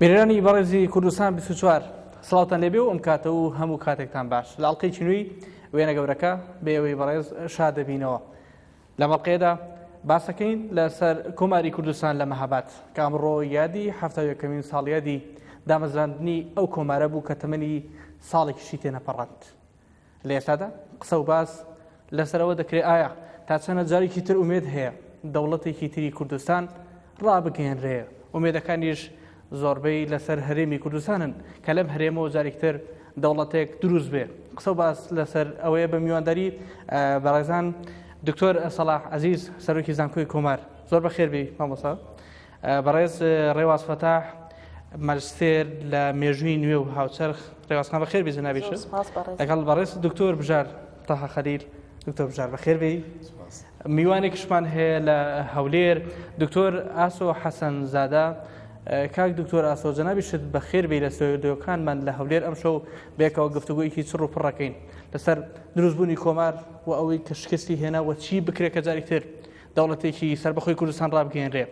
بێرانی بەڕێزی کوردستان 24 سڵاوتان لێبێ و ئەم کاتە و هەموو کاتێکتان باش لە ئەڵقەی چنووی وێنە گەورەکە بێەوەی بەڕێز شاد دەبینەوە لە مەڵقەیەدا باسەکەین لەسەر کۆماری کوردستان لە مەهاباد کە ئەمڕۆ یادی 71مین ساڵیادی دامەزراندنی ئەو کۆمارە بوو کە تەمەنی ساڵێکیشی تێنەپەڕاند. لە ئێستادا قسە و باس لەسەرەوە دەکرێت ئایا تا چەنە جارێکی تر ئومێد هەیە دەوڵەتێکی تری کوردستان ڕابگەێنرێ ئومێدەکانیش زۆربەی لەسەر هەرێمی کوردستانن کە لەم هەرێمەوە جارێکتر دەوڵەتێک دروست بێ. قسە و باس لەسەر ئەوەیە بە میوانداری بەڕێزان دکتۆر سەلاح عەزیز سەرۆکی زانکۆی کۆمار زۆر بەخێربێ مامۆستا بەڕێز ڕێواز فەتاح مەجستێر لە مێژووی نوێ و هاوچەرخ ڕێوازخان بەخێربێ جەنابیش لەگەڵ بەڕێز دکتۆر بژار تاها خەلیل دکتۆر بژار بەخێربێ میوانێکشمان هەیە لە هەولێر دکتۆر ئاسۆ حەسەن زادە کاک دکتۆر ئاسۆ جەنابیشت بەخێربێ لە سۆدۆکانمان لە هەولێر ئەم شەو بێکەوە گفتوگویەکی چڕ و پڕەکەین لەسەر دروستبوونی کۆمار و ئەوەی کە شکستی هێناوە چی بکرێت کە جارێکتر دەوڵەتێکی سەربەخۆی کوردستان ڕابگەێنرێ.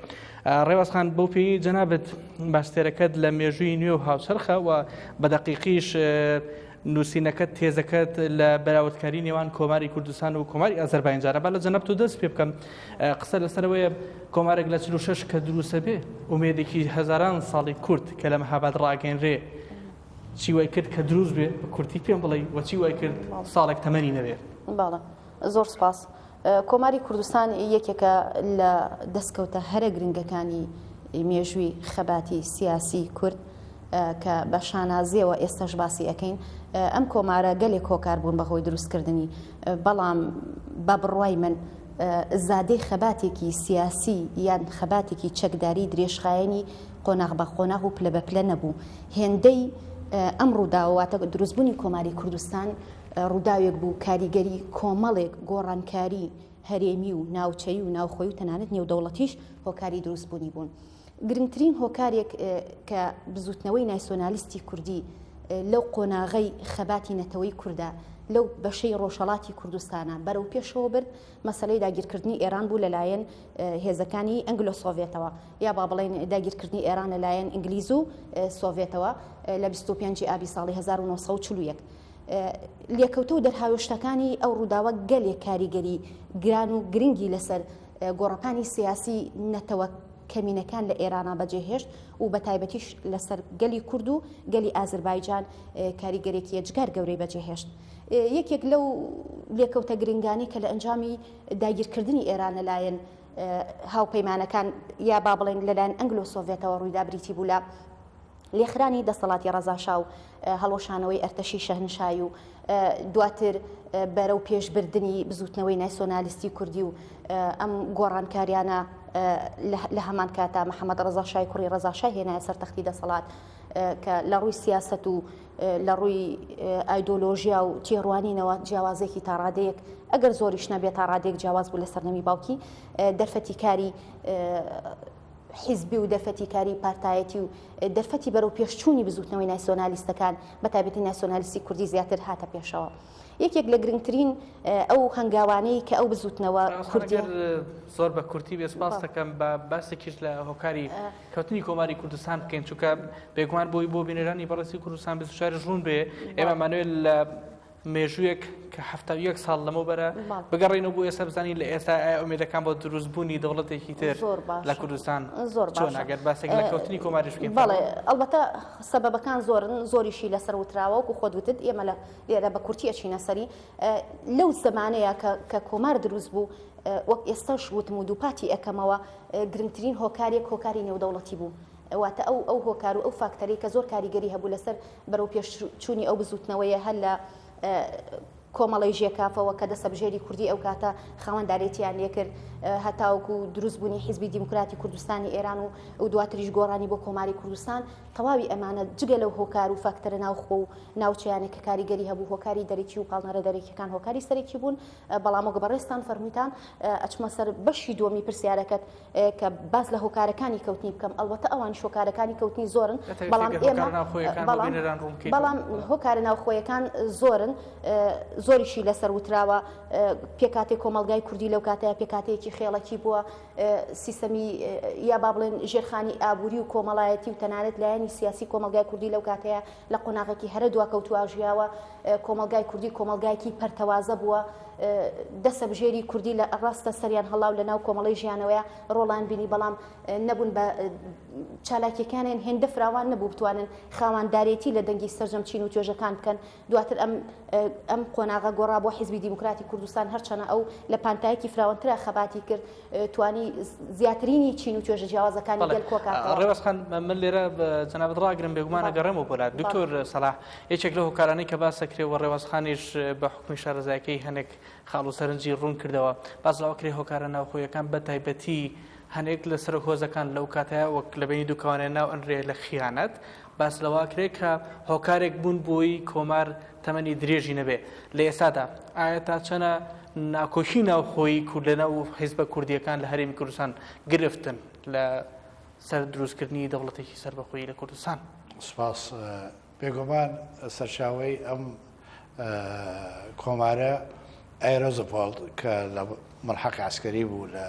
ڕێوازخان بەو پێی جەنابەت باستێرەکەت لە مێژووی نوێ و هاوچەرخە و بە دەقیقیش نووسینەکەت تێزەکەت لە بەراوردکاری نێوان کۆماری کوردستان و کۆماری ئازەربایجانە با لە جەنەبت و دەست پێ بکەم قسە لەسەرەوەیە کۆمارێک لە 46 کە دروستە بێ ئومێدێکی هەزاران ساڵی کورد کە لە مەهاباد ڕاگەێنرێ چی وای کرد کە دروست بێ بە کورتی پێم بڵێ وە چی وای کرد ساڵێک تەمەنی نەبێ. باڵە زۆر سپاس. کۆماری کوردستان یەکێکە لە دەستکەوتە هەرە گرنگەکانی مێژووی خەباتی سیاسی کورد کە بە شانازیەوە ئێستاش باسی ئەەکەین. ئەم کۆمارە گەلێک هۆکار بوون بەهۆی دروستکردنی بەڵام بە بڕوای من زادەی خەباتێکی سیاسی یان خەباتێکی چەکداری درێژخایەنی قۆناغ بە قۆناغ و پلە بە پلە نەبوو. هێندەی ئەم ڕووداواتە دروستبوونی کۆماری کوردستان ڕووداوێک بوو کاریگەری کۆمەڵێک گۆڕانکاری هەرێمی و ناوچەی و ناوخۆی و تەنانەت نێودەوڵەتیش هۆکاری دروستبوونی بوون. گرنگترین هۆکارێک کە بزوتنەوەی ناسیۆنالیستی کوردی لەو قۆناغەی خەباتی نەتەوەی کووردا لەو بەشەی ڕۆژهەڵاتی کوردستانە بەرەو پێشەوە برد مەسەلەی داگیرکردنی ئێران بوو لەلایەن هێزەکانی ئەنگلۆ سۆڤێتەوە یا با بڵێن داگیرکردنی ئێران لەلایەن ئینگلیز و سۆڤێتەوە لە 25 ئابی ساڵی 1940. لێکەوتە و دەرهاوێشتەکانی ئەو ڕووداوە گەلێک کاریگەری گران و گرنگی لەسەر گۆڕەپانی سیاسی نەتەوە کەمینەکان لە ئێرانە بەجێهێشت و بە تایبەتیش لەسەر گەلی کورد و گەلی ئازربایجان کاریگەرێکی یەجگار گەورەی بەجێهێشت. یەکێک لەو لێکەوتە گرنگانی کە لە ئەنجامی داگیرکردنی ئێران لەلایەن هاوپەیمانەکان یا با بڵێن لەلایەن ئەنگلۆ سۆڤێتەوە ڕوویدا بریتی بوو لە لێخرانی دەسەڵاتی ڕەزاشا و هەڵۆشانەوەی ئەرتەشی شەهنشایی و دواتر بەرەو پێشبردننی بزوتنەوەی ناسیۆنالیستی کوردی و ئەم گۆڕانکاریانە لە هەمان کاتا محەممەد ڕەزاشای کوڕی ڕەزاشای هێنایە سەر تەختی دەسەڵات کە لە ڕووی سیاست و لە ڕووی ئایدۆلۆژیا و تێڕوانینەوە جیاوازێکی تا ڕادەیەک ئەگەر زۆریش نەبێت تا ڕادێک جیاواز بوو لە سەردەمی باوکی دەرفەتی کاری حیزبی و دەرفەتی کاری پارتایەتی و دەرفەتی بەرەو پێشچوونی بزوتنەوەی ناسیۆنالیستەکان بە تایبەتی ناسیۆنالیستی کوردی زیاتر هاتە پێشەوە. یەکێک لە گرنگترین ئەو هەنگاوانەی کە ئەو بزوتنەوە کوردی زۆر بە کورتی بێ سپاس دەکەم بە باسێکیش لە هۆکاری کەوتنی کۆماری کوردستان بکەین چونکە بێگومان بۆی بۆ بینێرانی بەڕێزی کوردستان 24 ژوون بێ ئێمەمانوێت لە مێژوویەک کە 71 ساڵ لەمە بەرە بگەڕێنەوە بۆ ئێستا بزانین لە ئێستا ئومێدەکان بۆ دروستبوونی دەوڵەتێکی تر لە کوردستان چۆن ئەگەر باسێک لە کەوتنی کۆماریش بکەین. بەڵێ ئەڵبەتە سەبەبەکان زۆرن زۆریشی لەسەر وتراوە و خۆت وتت ئێمە لێرە بە کورتی ئەچینە سەری لەو زەمانەیە کە کۆمار دروست بوو وەک ئێستاش وتم و دووپاتی ئەەکەمەوە گرنگترین هۆکارێک هۆکاری نێودەوڵەتی بوو. واتە ئەو هۆکار و ئەو فاکتەری کە زۆر کاریگەری هەبوو لەسەر بەرەو پێشچوونی ئەو بزوتنەوەیە هەر لە کۆمەڵی ژێکافەوە کە دەسەبژێری کوردی ئەو کاتە خاوەنددارێتیان لێکرد هەتاوەکو دروستبوونی حیزبی دیموکراتی کوردستانی ئێران و دواتریش گۆڕانی بۆ کۆماری کوردستان تەواوی ئەمانە جگە لەو هۆکار و فاکتەرە ناوخۆ و ناوچەیانێک کە کاریگەری هەبوو هۆکاری دەرەکی و پاڵنەرە دەرەکیەکان هۆکاری سەرێکی بوون. بەڵام وەک بەڕێستان فەرموویتان ئەچمە سەر بەشی دووەمی پرسیارەکەت کە باز لە هۆکارەکانی کەوتنی بکەم ئەلبەتە ئەوان هۆکارەکانی کەوتنی زۆرن بەڵام هۆکارە ناوخۆیەکان زۆریشی لەسەر وتراوە پێکاتێک کۆمەلگای کوردی لەو کاتەیە پێکاتەیەکی خێڵەکی بووە سیستەمی یا با بڵێن ژێرخانی ئابووری و کۆمەڵایەتی و تەنانەت لایەنی سیاسی کۆمەلگای کوردی لەو کاتەیە لە قۆناغێکی هەرە دواکەوتووە ژیاوە کۆمەلگای کوردی کۆمەلگایەکی پەرتەوازە بووە دەسە بژێری کوردی لە ڕاستە سەریان هەڵاو لە ناو کۆمەڵی ژیانەوەیە ڕۆڵان بینی بەڵام نەبوون بە چالاکیەکانیان هێندە فراوان نەبوو بتوانن خاوەنددارێتی لە دەنگی سەرجەم چین و توێژەکان بکەن دواتر ئەم قۆناغە گۆڕا بۆ حیزبی دیموکراتی کوردستان هەرچەنە ئەو لە پانتایەکی فراوانترە خەباتی کرد توانی زیاترینی چین و توێژە جیاوازەکانی گەل کۆکاتەوە. ڕێوەزخان من لێرە جەنابەت ڕاگرم بێگومانە گەڕێمەوە بۆ لات دکتۆر سەلاح یەکێک لە هۆکارانەی کە باسەکرێەوە ڕێوەزخانیش بە حکومی شارەزایەکەی هەنێک خاڵ و سەرنجی ڕوون کردەوە باز لەوەکرێ هۆکارە ناوخۆیەکان بە تایبەتی هەنێک لە سەر هۆزەکان لەو کاتەیە وەک لە بینی دووکانێ ناو ئەنرێ لە خیانەت باس لەواکرێ کە هۆکارێک بوون بۆی کۆمار تەمەنی درێژی نەبێ لە ئێستادا ئایا تا چەنە ناکۆشی ناوخۆی کورد لە ناو حیزبە کوردیەکان لە هەرێمی کوردستان گرفتن لە سەر دروستکردنی دەوڵەتێکی سەربەخۆیی لە کوردستان؟ سپاس بێگومان سەرچاوەی ئەم کۆمارە ئایرۆزپۆڵ کە لە ملحەق عسکەری بوو لە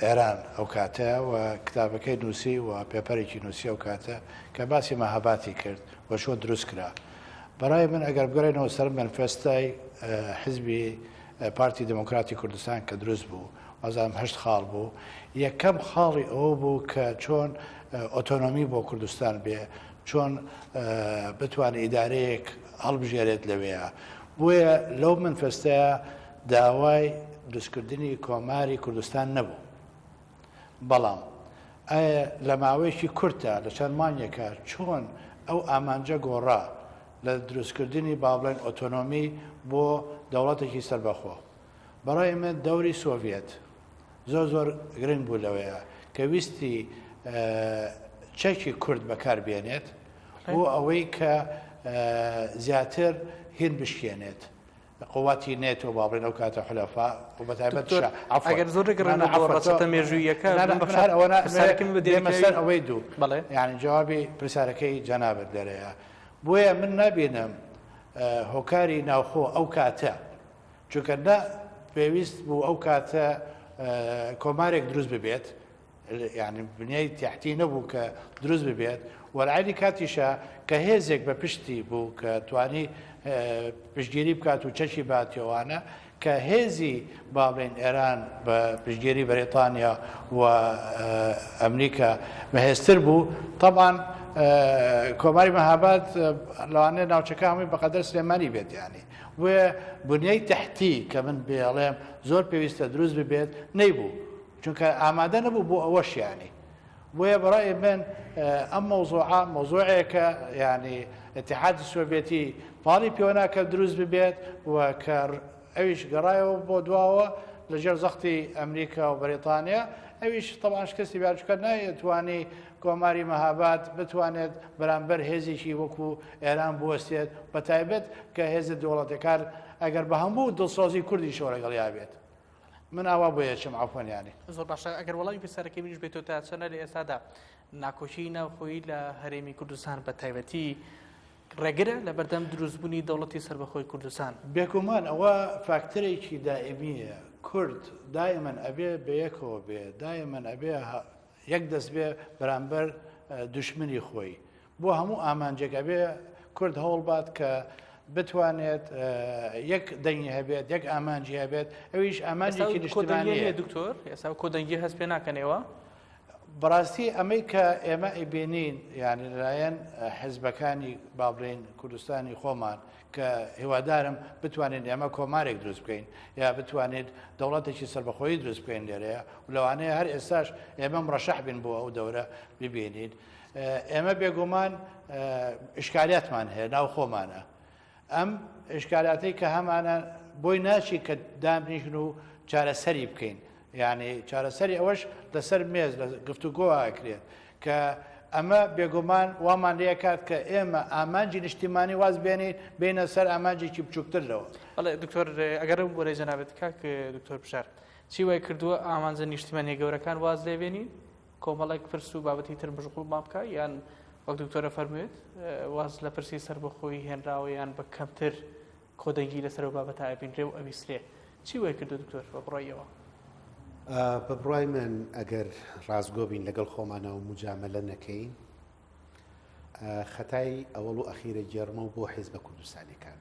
ئێران ئەو کاتە و کتابەکەی نووسی و پێپەرێکی نووسی ئەو کاتە کە باسی مەهاباتی کرد و چۆن دروست کرا. بەڕای من ئەگەر بگەڕێنەوە سەر مەنفێستای حیزبی پارتی دموکراتی کوردستان کە دروست بوو وازام هەشت خاڵ بوو یەکەم خاڵی ئەوە بوو کە چۆن ئۆتۆنۆمی بۆ کوردستان بێ چۆن بتوانێت ئیدارەیەک هەڵبژێرێت لەوەیە بۆیە لەو منفەستەیە داوای دروستکردنی کۆماری کوردستان نەبوو بەڵام ئایا لە ماوەیەکی کورتە لە چەند مانگێکە چۆن ئەو ئامانجە گۆڕا لە دروستکردنی بابڵێن ئۆتۆنۆمی بۆ دەوڵەتێکی سەربەخۆ. بەڕای من دەوری سۆڤێت زۆر گرنگ بوو لەوەیە کە ویستی چەکی کورد بەکاربێنێت بۆ ئەوەی کە زیاتر هین بشکێنێت قوواتی نێتۆ بابڵێن ئەو کاتە حولەفا و بەتایبەت ئەگەر زۆر ڕێگەڕێنە ڕەچەتە مێژوویەکە مەسەر ئەوەی دوو یعنی جوابی پرسیارەکەی جەنابەت لەرەیە بۆیە من نابینم هۆکاری ناوخۆ ئەو کاتە چونکە نە پێویست بوو ئەو کاتە کۆمارێک دروست ببێت یعنی بنیای تحتی نەبوو کە دروست ببێت وەرعادی کاتیشە کە هێزێک بە پشتی بوو کە توانی پشتگیری بکات و چەکی باتیەوانە کە هێزی بابڵێن ئێران بە پشتگیری بەریتانیا و ئەمریکا بەهێزتر بوو طبعاً کۆماری مەهاباد لەوانەیە ناوچەکە هەمووی بەقەدەر سلێمانی بێت یانی وێ بنیای تحتی کە من بێڵێم زۆر پێویستە دروست ببێت نەیبوو چونکە ئامادە نەبوو بۆ ئەوەش یانی بۆیە بەڕای من ئەم مۆزوعەیەکە ینی اتحادی سۆڤێتی پاڵی پێوەناکە دروست ببێت و کە ئەویش گەڕایەوە بۆ دواوە لەژێر زەختی ئەمریکا و بەریتانیا ئەویش تەڵانش کەسی بیاچکە نایەتوانی کۆماری مەهاباد بتوانێت بەرامبەر هێزێکی وەکو ئێران بوەستێت بە تایبەت کە هێز دەوڵەتەکان ئەگەر بە هەموو دڵسۆزی کوردی شۆڕەگەڵیا بێت. من ئاوا بۆ یەکەم عفوانیانی زۆر باشە ئەگەر وەڵامی پرسیارەکەی منیش بێتەوە تا چەنە لە ئێستادا ناکۆشی ناوخۆیی لە هەرێمی کوردستان بە تایبەتی ڕێگرە لە بەردەم دروستبوونی دەوڵەتی سەربەخۆی کوردستان؟ بێگومان ئەوە فاکتەرێکی دائمیە کورد دائمەن ئەبێ بەیەکەوە بێ دائمەن ئەبێ یەک دەست بێ بەرامبەر دوشمنی خۆی بۆ هەموو ئامانجێک ئەبێ کورد هەوڵبات کە بتوانێت یەک دەنگی هەبێت یەک ئامانجی هەبێت ئەویش ئامانجێکی نیشتیمانیە. دکتۆر ئێستا کۆدەنگی هەست پێ ناکەنەوە؟ بەڕاستی ئەمەی کە ئێمە ئەیبینین یانی لەلایەن حیزبەکانی بابڵین کوردستانی خۆمان کە هیوادارم بتوانین ئێمە کۆمارێک دروست بکەین یا بتوانێت دەوڵەتێکی سەربەخۆیی دروست بکەین لێرەیە و لەوانەیە هەر ئێستاش ئێمە ڕەشەح بین بۆ ئەو دەورە ببینین. ئێمە بێگومان ئشکالیاتمان هەیە ناو خۆمانە ئەم ئشکالاتی کە هەمانە بۆی ناچی کە دامنیشن و چارەسەری بکەین یعنی چارەسەری ئەوەش لەسەر مێز لە گفتوگۆ ئاکرێت کە ئەمە بێگومان وامان لێ کات کە ئێمە ئامانجی نیشتیمانی واز بێنین بینە سەر ئامانجێکی بچووکتر لەوە. بەڵێ دکتۆر ئەگەرم بۆ ڕێژەنابێت کاک دکتۆر بشار چی وای کردووە ئامانجە نیشتیمانی گەورەکان واز لێبێنین کۆمەڵێک پرس و بابەتی تر مشغوڵ مابکە یان وەک دکتۆرە فەرموێت واز لە پرسی سەربەخۆیی هێنراوە یان بە کەمتر کۆدەنگی لەسەر و بابەتە بینرێ و ئەویسرێ چی وای کردو دکتۆر بە بڕۆیەوە بە بڕای من ئەگەر ڕازگۆ بین لەگەڵ خۆمانەوە مجاملە نەکەین خەتای ئەوەڵ و ئەخیرە گێڕمە و بۆ حیزبە کوردستانیەکان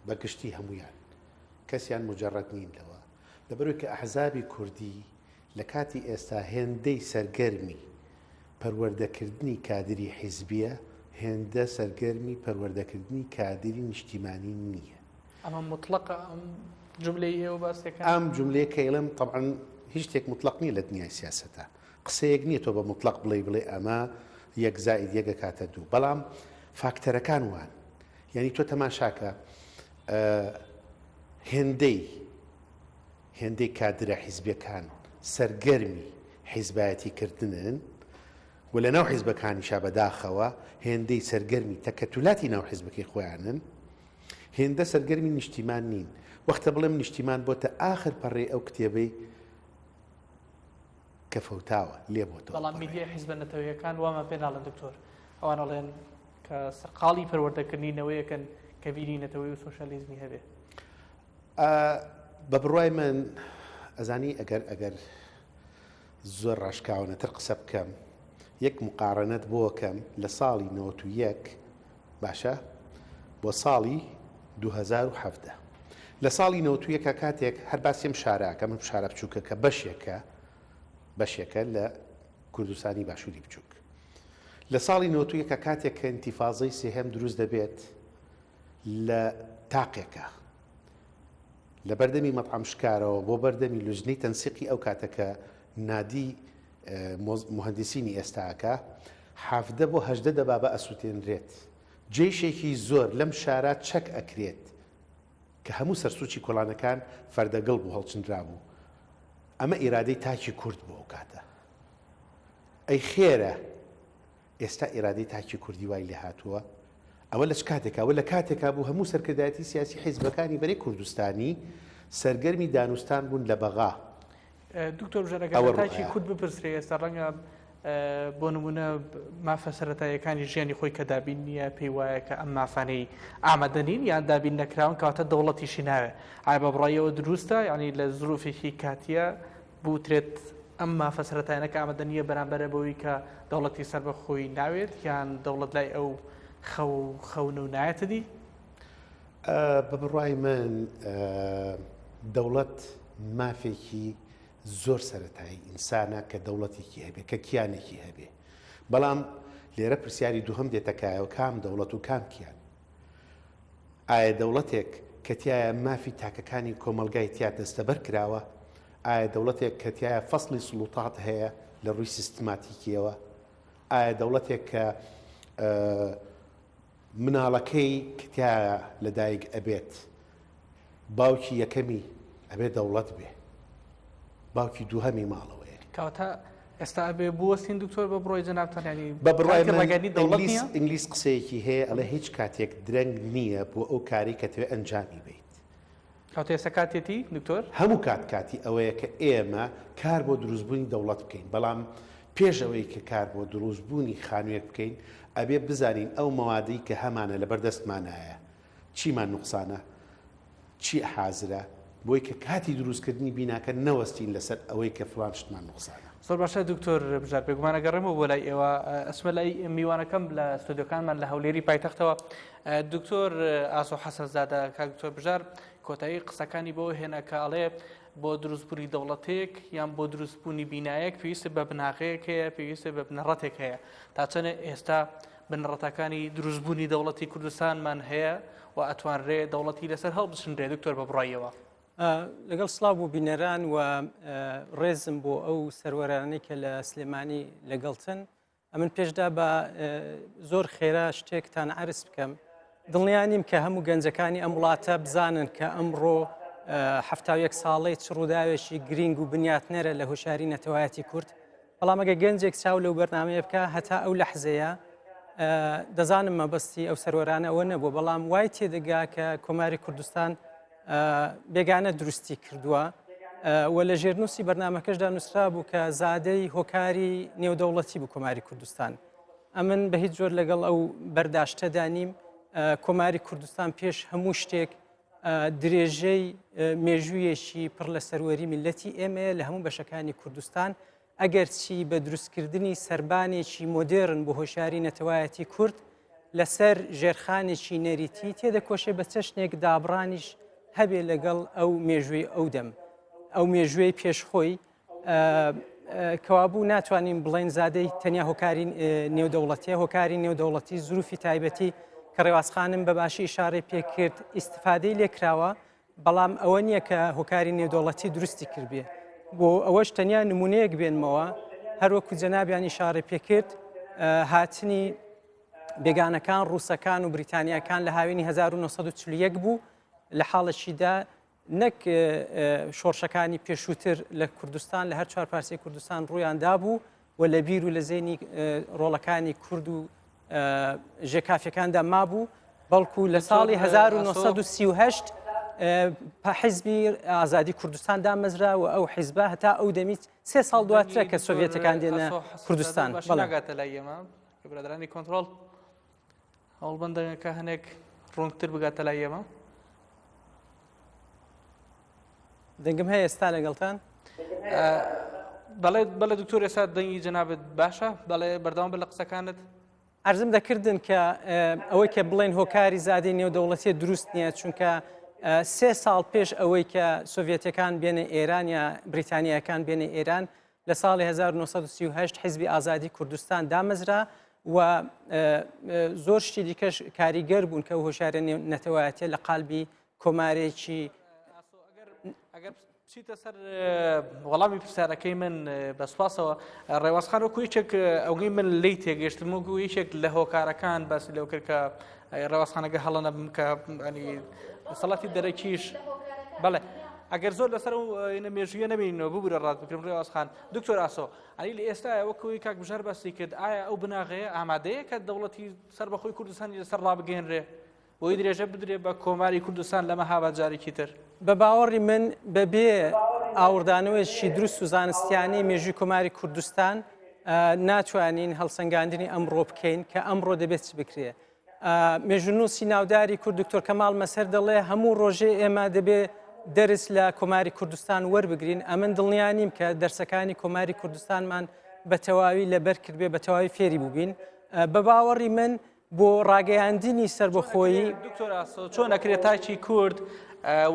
بەگشتی هەمویان کەسیان مجرڕەت نین لەوە لەبەرەوەی کە ئەحزابی کوردی لە کاتی ئێستا هێندەی سەرگەرمی پەروەردەکردنی کادری حیزبیە هێندە سەرگەرمی پەروەردەکردنی کادری نیشتیمانی نییە ئەمە مطلقە ئەم جملەی ئێوە باسەکە ئەم جملەیە کەیڵم طبعا هیچ شتێک مطلق نییە لە دنیای سیاسەتە قسەیەک نییە تۆ بە مطلق بڵێ ئەمە یەک زائید یەکە کاتە دوو بەڵام فاکتەرەکان وان یعنی تۆ تەماشاکە هێندەی کادرە حیزبیەکان سەرگەرمی حیزبایەتی کردنن و لە ناو حیزبەکانیشا بەداخەوە هێندەی سەرگەرمی تەکەتولاتی ناو حیزبەکەی خۆیانن هێندە سەرگەرمی نیشتیمان نین وەختە بڵێم نیشتیمان بۆتە ئاخر پەڕێ ئەو کتێبەی کە فەوتاوە لێ بۆتەوە بەڵام میدیای حیزبە نەتەوەیەکان وامە پێناڵن دکتۆر ئەوان ئەڵێن کە سەرقاڵی پەروەردەکردنینەوەیەکەن کە بیری نەتەوەی و سۆشەلیزمی هەبێ بە بڕوای من ئەزانی ئەگەر زۆر ڕاشکاونەتر قسە بکەم یەک مقارنەت بۆکەم لە ساڵی 91 باشە بۆ ساڵی 2017 لە ساڵی 91 کاتێک هەر باسیم شارەکە من شارە بچووکە کە بەشێکە لە کوردستانی باشووری بچووک لە ساڵی 91 کاتێک کە ئینتیفاضەی سێهەم دروست دەبێت لە تاقێکە لە بەردەمی مەطعەم شکارەوە بۆ بەردەمی لوژنەی تەنسیقی ئەو کاتەکە نادی مهندسینی ئێستاکە 17 بۆ 18 دەبا بە ئەسووتێنرێت جێشێکی زۆر لەم شارە چەک ئەکرێت کە هەموو سەرسوچی کۆڵانەکان فەردەگەڵ بوو هەڵچندرا بوو ئەمە ئیرادەی تاکی کورد بوو ئەو کاتە ئەی خێرە ئێستا ئیرادەی تاکی کوردی وای لێ هاتووە ئەوە لە کاتێکا ئەوە لە کاتێکا بوو هەموو سەرکردایەتی سیاسی حیزبەکانی بەرەی کوردستانی سەرگەرمی دانوستان بوون لە بەغا دکتۆر ژەرەگە تاکی کورد بپرسرێ ئێستا ڕەنگە بۆ نمونە مافە سەرەتاییەکانی ژیانی خۆی کە دابین نییە پێی وایە کە ئەم مافانەی ئامادەنین یان دابین نەکراون کەواتە دەوڵەتیشی ناوێ ئایا بە بڕایەوە دروستە یعنی لە زروفێکی کاتیە بوترێت ئەم مافە سەرەتاییانە کە ئامادە نییە بەرامبەرە بەوەی کە دەوڵەتی سەر بە خۆی ناوێت یان دەوڵەت لای ئەو خەون و نایەتە دی بە بڕای من دەوڵەت مافێکی زۆر سەرەتایی ئینسانە کە دەوڵەتێکی هەبێ کە کیانێکی هەبێ بەڵام لێرە پرسیاری دووهەم دێتەکایەوە کام دەوڵەت و کام کیان ئایا دەوڵەتێک کە تایە مافی تاکەکانی کۆمەلگای تیا دەستەبەر کراوە ئایا دەوڵەتێک کە تایە فەسڵی سڵوتات هەیە لە ڕووی سیستماتیکیەوە ئایا دەوڵەتێک کە مناڵەکەی کتایە لەدایک ئەبێت باوکی یەکەمی ئەبێت دەوڵەت بێ باوکی دووهەمی ماڵەوەیە کەواتە ئێستا ئەبێ بوەستین دکتۆر بە بڕۆی جەنابتان ینی بە بڕای ئینگلیس قسەیەکی هەیە ئەڵێ هیچ کاتێک درەنگ نییە بۆ ئەو کاری کە توێ ئەنجامی بیت کەواتە ئێستا کاتێتی دکتۆر هەموو کاتی ئەوەیە کە ئێمە کار بۆ دروستبوونی دەوڵەت بکەین بەڵام پێش ئەوەی کە کار بۆ دروستبوونی خانوێک بکەین ئەبێ بزانین ئەو مەوادەی کە هەمانە لەبەردەستمانایە چیمان نوقسانە چی حازرە بۆی کە کاتی دروستکردنی بیناکە نەوەستین لەسەر ئەوەی کە فلان شتمان نوقسانە زۆر باشە دکتۆر بژار بێگومانەگەڕێمەوە بۆ لای ئێوە ئەسمە لای میوانەکەم لە ستۆدیۆکانمان لە هەولێری پایتەختەوە دکتۆر ئاسۆ حەسەنزادە کاک دکتۆر بژار کۆتایی قسەکانی بۆ هێنا کە ئەڵێ بۆ دروستبوونی دەوڵەتێک یان بۆ دروستبوونی بینایەک پێویستە بە بناغەیەک هەیە پێویستە بە بنەڕەتێک هەیە تا چەنە ئێستا بنەڕەتەکانی دروستبوونی دەوڵەتی کوردستانمان هەیە و ئەتوانرێ دەوڵەتی لەسەر هەڵبچنرێ دکتۆر بە بڕایەوە لەگەڵ سڵاو بوو بینەران و ڕێزم بۆ ئەو سەروەرانەی کە لە سلێمانی لەگەڵتن ئەمن پێشدا بە زۆر خێرا شتێکتان عرس بکەم دڵنیانیم کە هەموو گەنجەکانی ئەم وڵاتە بزانن کە ئەمڕۆ 71 ساڵەی ڕووداوێکی گرنگ و بنیاتنەرە لە هۆشاری نەتەوایەتی کورد بەڵام ئەگە گەنجێک چاو لەو بەرنامەیە بکە هەتا ئەو لەحزەیە دەزانم مەبەستی ئەو سەروەرانە ئەوە نەبوو بەڵام وای تێدەگا کە کۆماری کوردستان بێگانە دروستی کردووە و لە ژێرنووسی بەرنامەکەشدا نووسرا بوو کە زادەی هۆکاری نێودەوڵەتی بوو کۆماری کوردستان ئەمن بە هیچ جۆر لەگەڵ ئەو بەرداشتەدا نیم کۆماری کوردستان پێش هەموو شتێک درێژەی مێژوویەکی پڕ لە سەروەری میلەتی ئێمە لە هەموو بەشەکانی کوردستان ئەگەر چی بە دروستکردنی سەربانێکی مۆدێرن بۆ هۆشیاری نەتەوایەتی کورد لەسەر ژێرخانێکی نەریتی تێدەکۆشێ بە چەشنێک دابڕانیش هەبێ لەگەڵ ئەو مێژووی ئەو دەم ئەو مێژوێی پێشخۆی کەوابوو ناتوانین بڵێن زادەی تەنیا هۆکاری نێودەوڵەتیە هۆکاری نێودەوڵەتی زروفی تایبەتی کە ڕێوازخانم بەباشی ئیشارەی پێکرد ئیستفادەی لێکراوە بەڵام ئەوە نییە کە هۆکاری نێودەوڵەتی دروستی کردبێ بۆ ئەوەش تەنیا نمونەیەک بێنمەوە هەروەکو جەنابیان ئیشارە پێکرد هاتنی بێگانەکان ڕووسەکان و بریتانیاکان لە هاوێنی 1940 بوو لە حاڵەشیدا نەک شۆڕشەکانی پێشووتر لە کوردستان لە هەر چوار پارچەی کوردستان ڕوویاندا بوو و لە بیر و لە زێنی ڕۆڵەکانی کورد و ژێکافیەکاندا مابوو بەڵکو لە ساڵی 1938 حیزبی ئازادی کوردستان دامەزرا و ئەو حیزبە هەتا ئەو دەمیت 3 ساڵ دواترە کە سۆڤێتەکان دێنە کوردستان ناگاتە لای ئێمە برادرانی کۆنتڕۆڵ هەوڵبەندەکە هەنێک ڕوونتر بگاتە لای ئێمە دەنگم هەیە ئێستا لەگەڵتان بەڵێ دکتۆر ئێستا دەنگی جەنابەت باشە بەڵێ بەردەوام بە لە قسەکانت ئەرزم دەکردن کە ئەوەی کە بڵێن هۆکاری زادەی نێودەوڵەتی دروست نییە چونکە 3 ساڵ پێش ئەوەی کە سۆڤێتەکان بێنە ئێران یا بریتانیاکان بێنە ئێران لە ساڵی 1938 حیزبی ئازادی کوردستان دامەزرا و زۆر شتی دیکەش کاریگەر بوون کە هۆشارە نەتەوایەتیە لە قالبی کۆمارێکی ئەگەر بچیتە سەر وەڵامی پرسیارەکەی من بە سوپاسەوە ڕێوازخان وەکو یەکێک ئەوگەی من لی تێگەشتم وەکو یەکێک لە هۆکارەکان باسی لەو کرد کە ڕێوازخانەکە هەڵە نەبم کە سەڵاتی دەرەکیش بەڵێ ئەگەر زۆر لەسەر مێژویە نەبینەوە ببوورە ڕات بکرم ڕێوازخان دکتۆر ئاسۆ ئەنی لە ئێستا وەکوی کاک بژار باسی کرد ئایا ئەو بناغەیە ئامادەیە کە دەوڵەتی سەر بەخۆی کوردستانی لەسەر ڕابگەێنرێ بۆی درێژە بدرێ بە کۆماری کوردستان لەمە هاوات جارێکی تر بە باوەڕی من بەبێ ئاوردانەوەیشی دروست و زانستیانی مێژووی کۆماری کوردستان ناتوانین هەڵسەنگاندنی ئەمڕۆ بکەین کە ئەمڕۆ دەبێت بکرێ مێژونووسی ناوداری کورد دکتۆر کەماڵ مەسەر دەڵێ هەموو ڕۆژێ ئێمە دەبێ دەرس لە کۆماری کوردستان وەربگرین ئەمن دڵنیانیم کە دەرسەکانی کۆماری کوردستانمان بە تەواوی لەبەر کردبێ بە تەواوی فێری بووبین بە باوەڕی من بۆ ڕاگەیاندنی سربەخۆیی دکتۆر ئاسۆ چۆن ئەکرێت تاچی کورد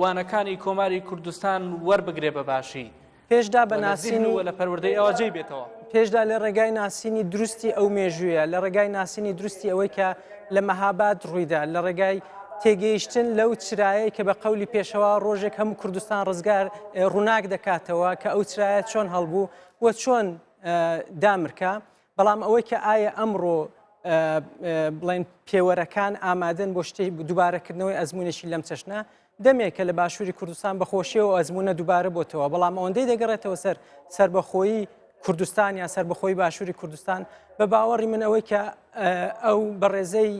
وانەکانی کۆماری کوردستان وەربگرێ بە باشی پێشدا بە ناسینی لە پەروەردەی ئەوە جێی بێتەوە پێشدا لە ڕێگای ناسینی دروستی ئەو مێژوویە لە ڕێگای ناسینی دروستی ئەوەی کە لە مەهاباد ڕوویدا لە ڕێگای تێگەیشتن لەو چرایە کە بە قەولی پێشەوە ڕۆژێک هەموو کوردستان ڕزگار ڕووناک دەکاتەوە کە ئەو چرایە چۆن هەڵبوو و چۆن دامرکە بەڵام ئەوەی کە ئایا ئەمڕۆ بڵێن پێوەرەکان ئامادەن بۆ شتێک دووبارەکردنەوەی ئەزمونێکی لەم چەشنە دەمێکە لە باشووری کوردستان بەخۆشیەوە ئەزمونە دووبارە بۆتەوە بەڵام ئەوەندەی دەگەڕێتەوە سەربەخۆیی کوردستان یا سەربەخۆی باشووری کوردستان بە باوەڕی من ئەوەی کە ئەو بەڕێزەی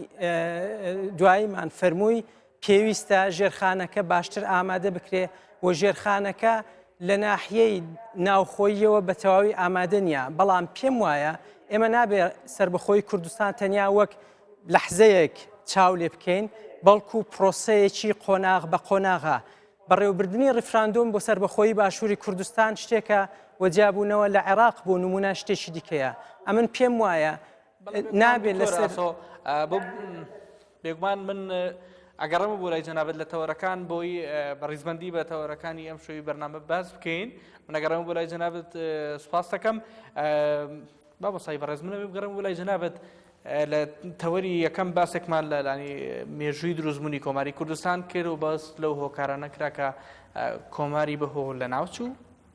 دواییمان فەرمووی پێویستە ژێرخانەکە باشتر ئامادە بکرێ و ژێرخانەکە لە ناحیەی ناوخۆییەوە بە تەواوی ئامادە نیە بەڵام پێم وایە ئێمە نابێت سەربەخۆی کوردستان تەنیا وەک لەحزەیەک چاو لێ بکەین بەڵکو پرۆسەیەکی قۆناغ بە قۆناغا بەڕێوەبردننی ڕفراندۆم بۆ سەربەخۆیی باشووری کوردستان شتێکە وەجیابوونەوە لە عێراق بۆ نمونە شتێکی دیکەیە ئەمن پێم وایە نابێت لەسەر بێگومان من ئەگەڕم بۆ لای جەنابەت لە تەوەرەکان بۆی بەڕیزبەندی بە تەوەرەکانی ئەم شوی بەرنامە باز بکەین من ئەگەڕم بۆ لای جەنابەت سوپاس دەکەم بابەسای بەڕێز منە بگەڕم بۆ لای جەنابەت لە تەوەری یەکەم باسێکمان لە لانی مێژووی دروستبوونی کۆماری کوردستان کرد و بەس لەو هۆکارە نەکرا کە کۆماری بەهۆ لە ناوچوو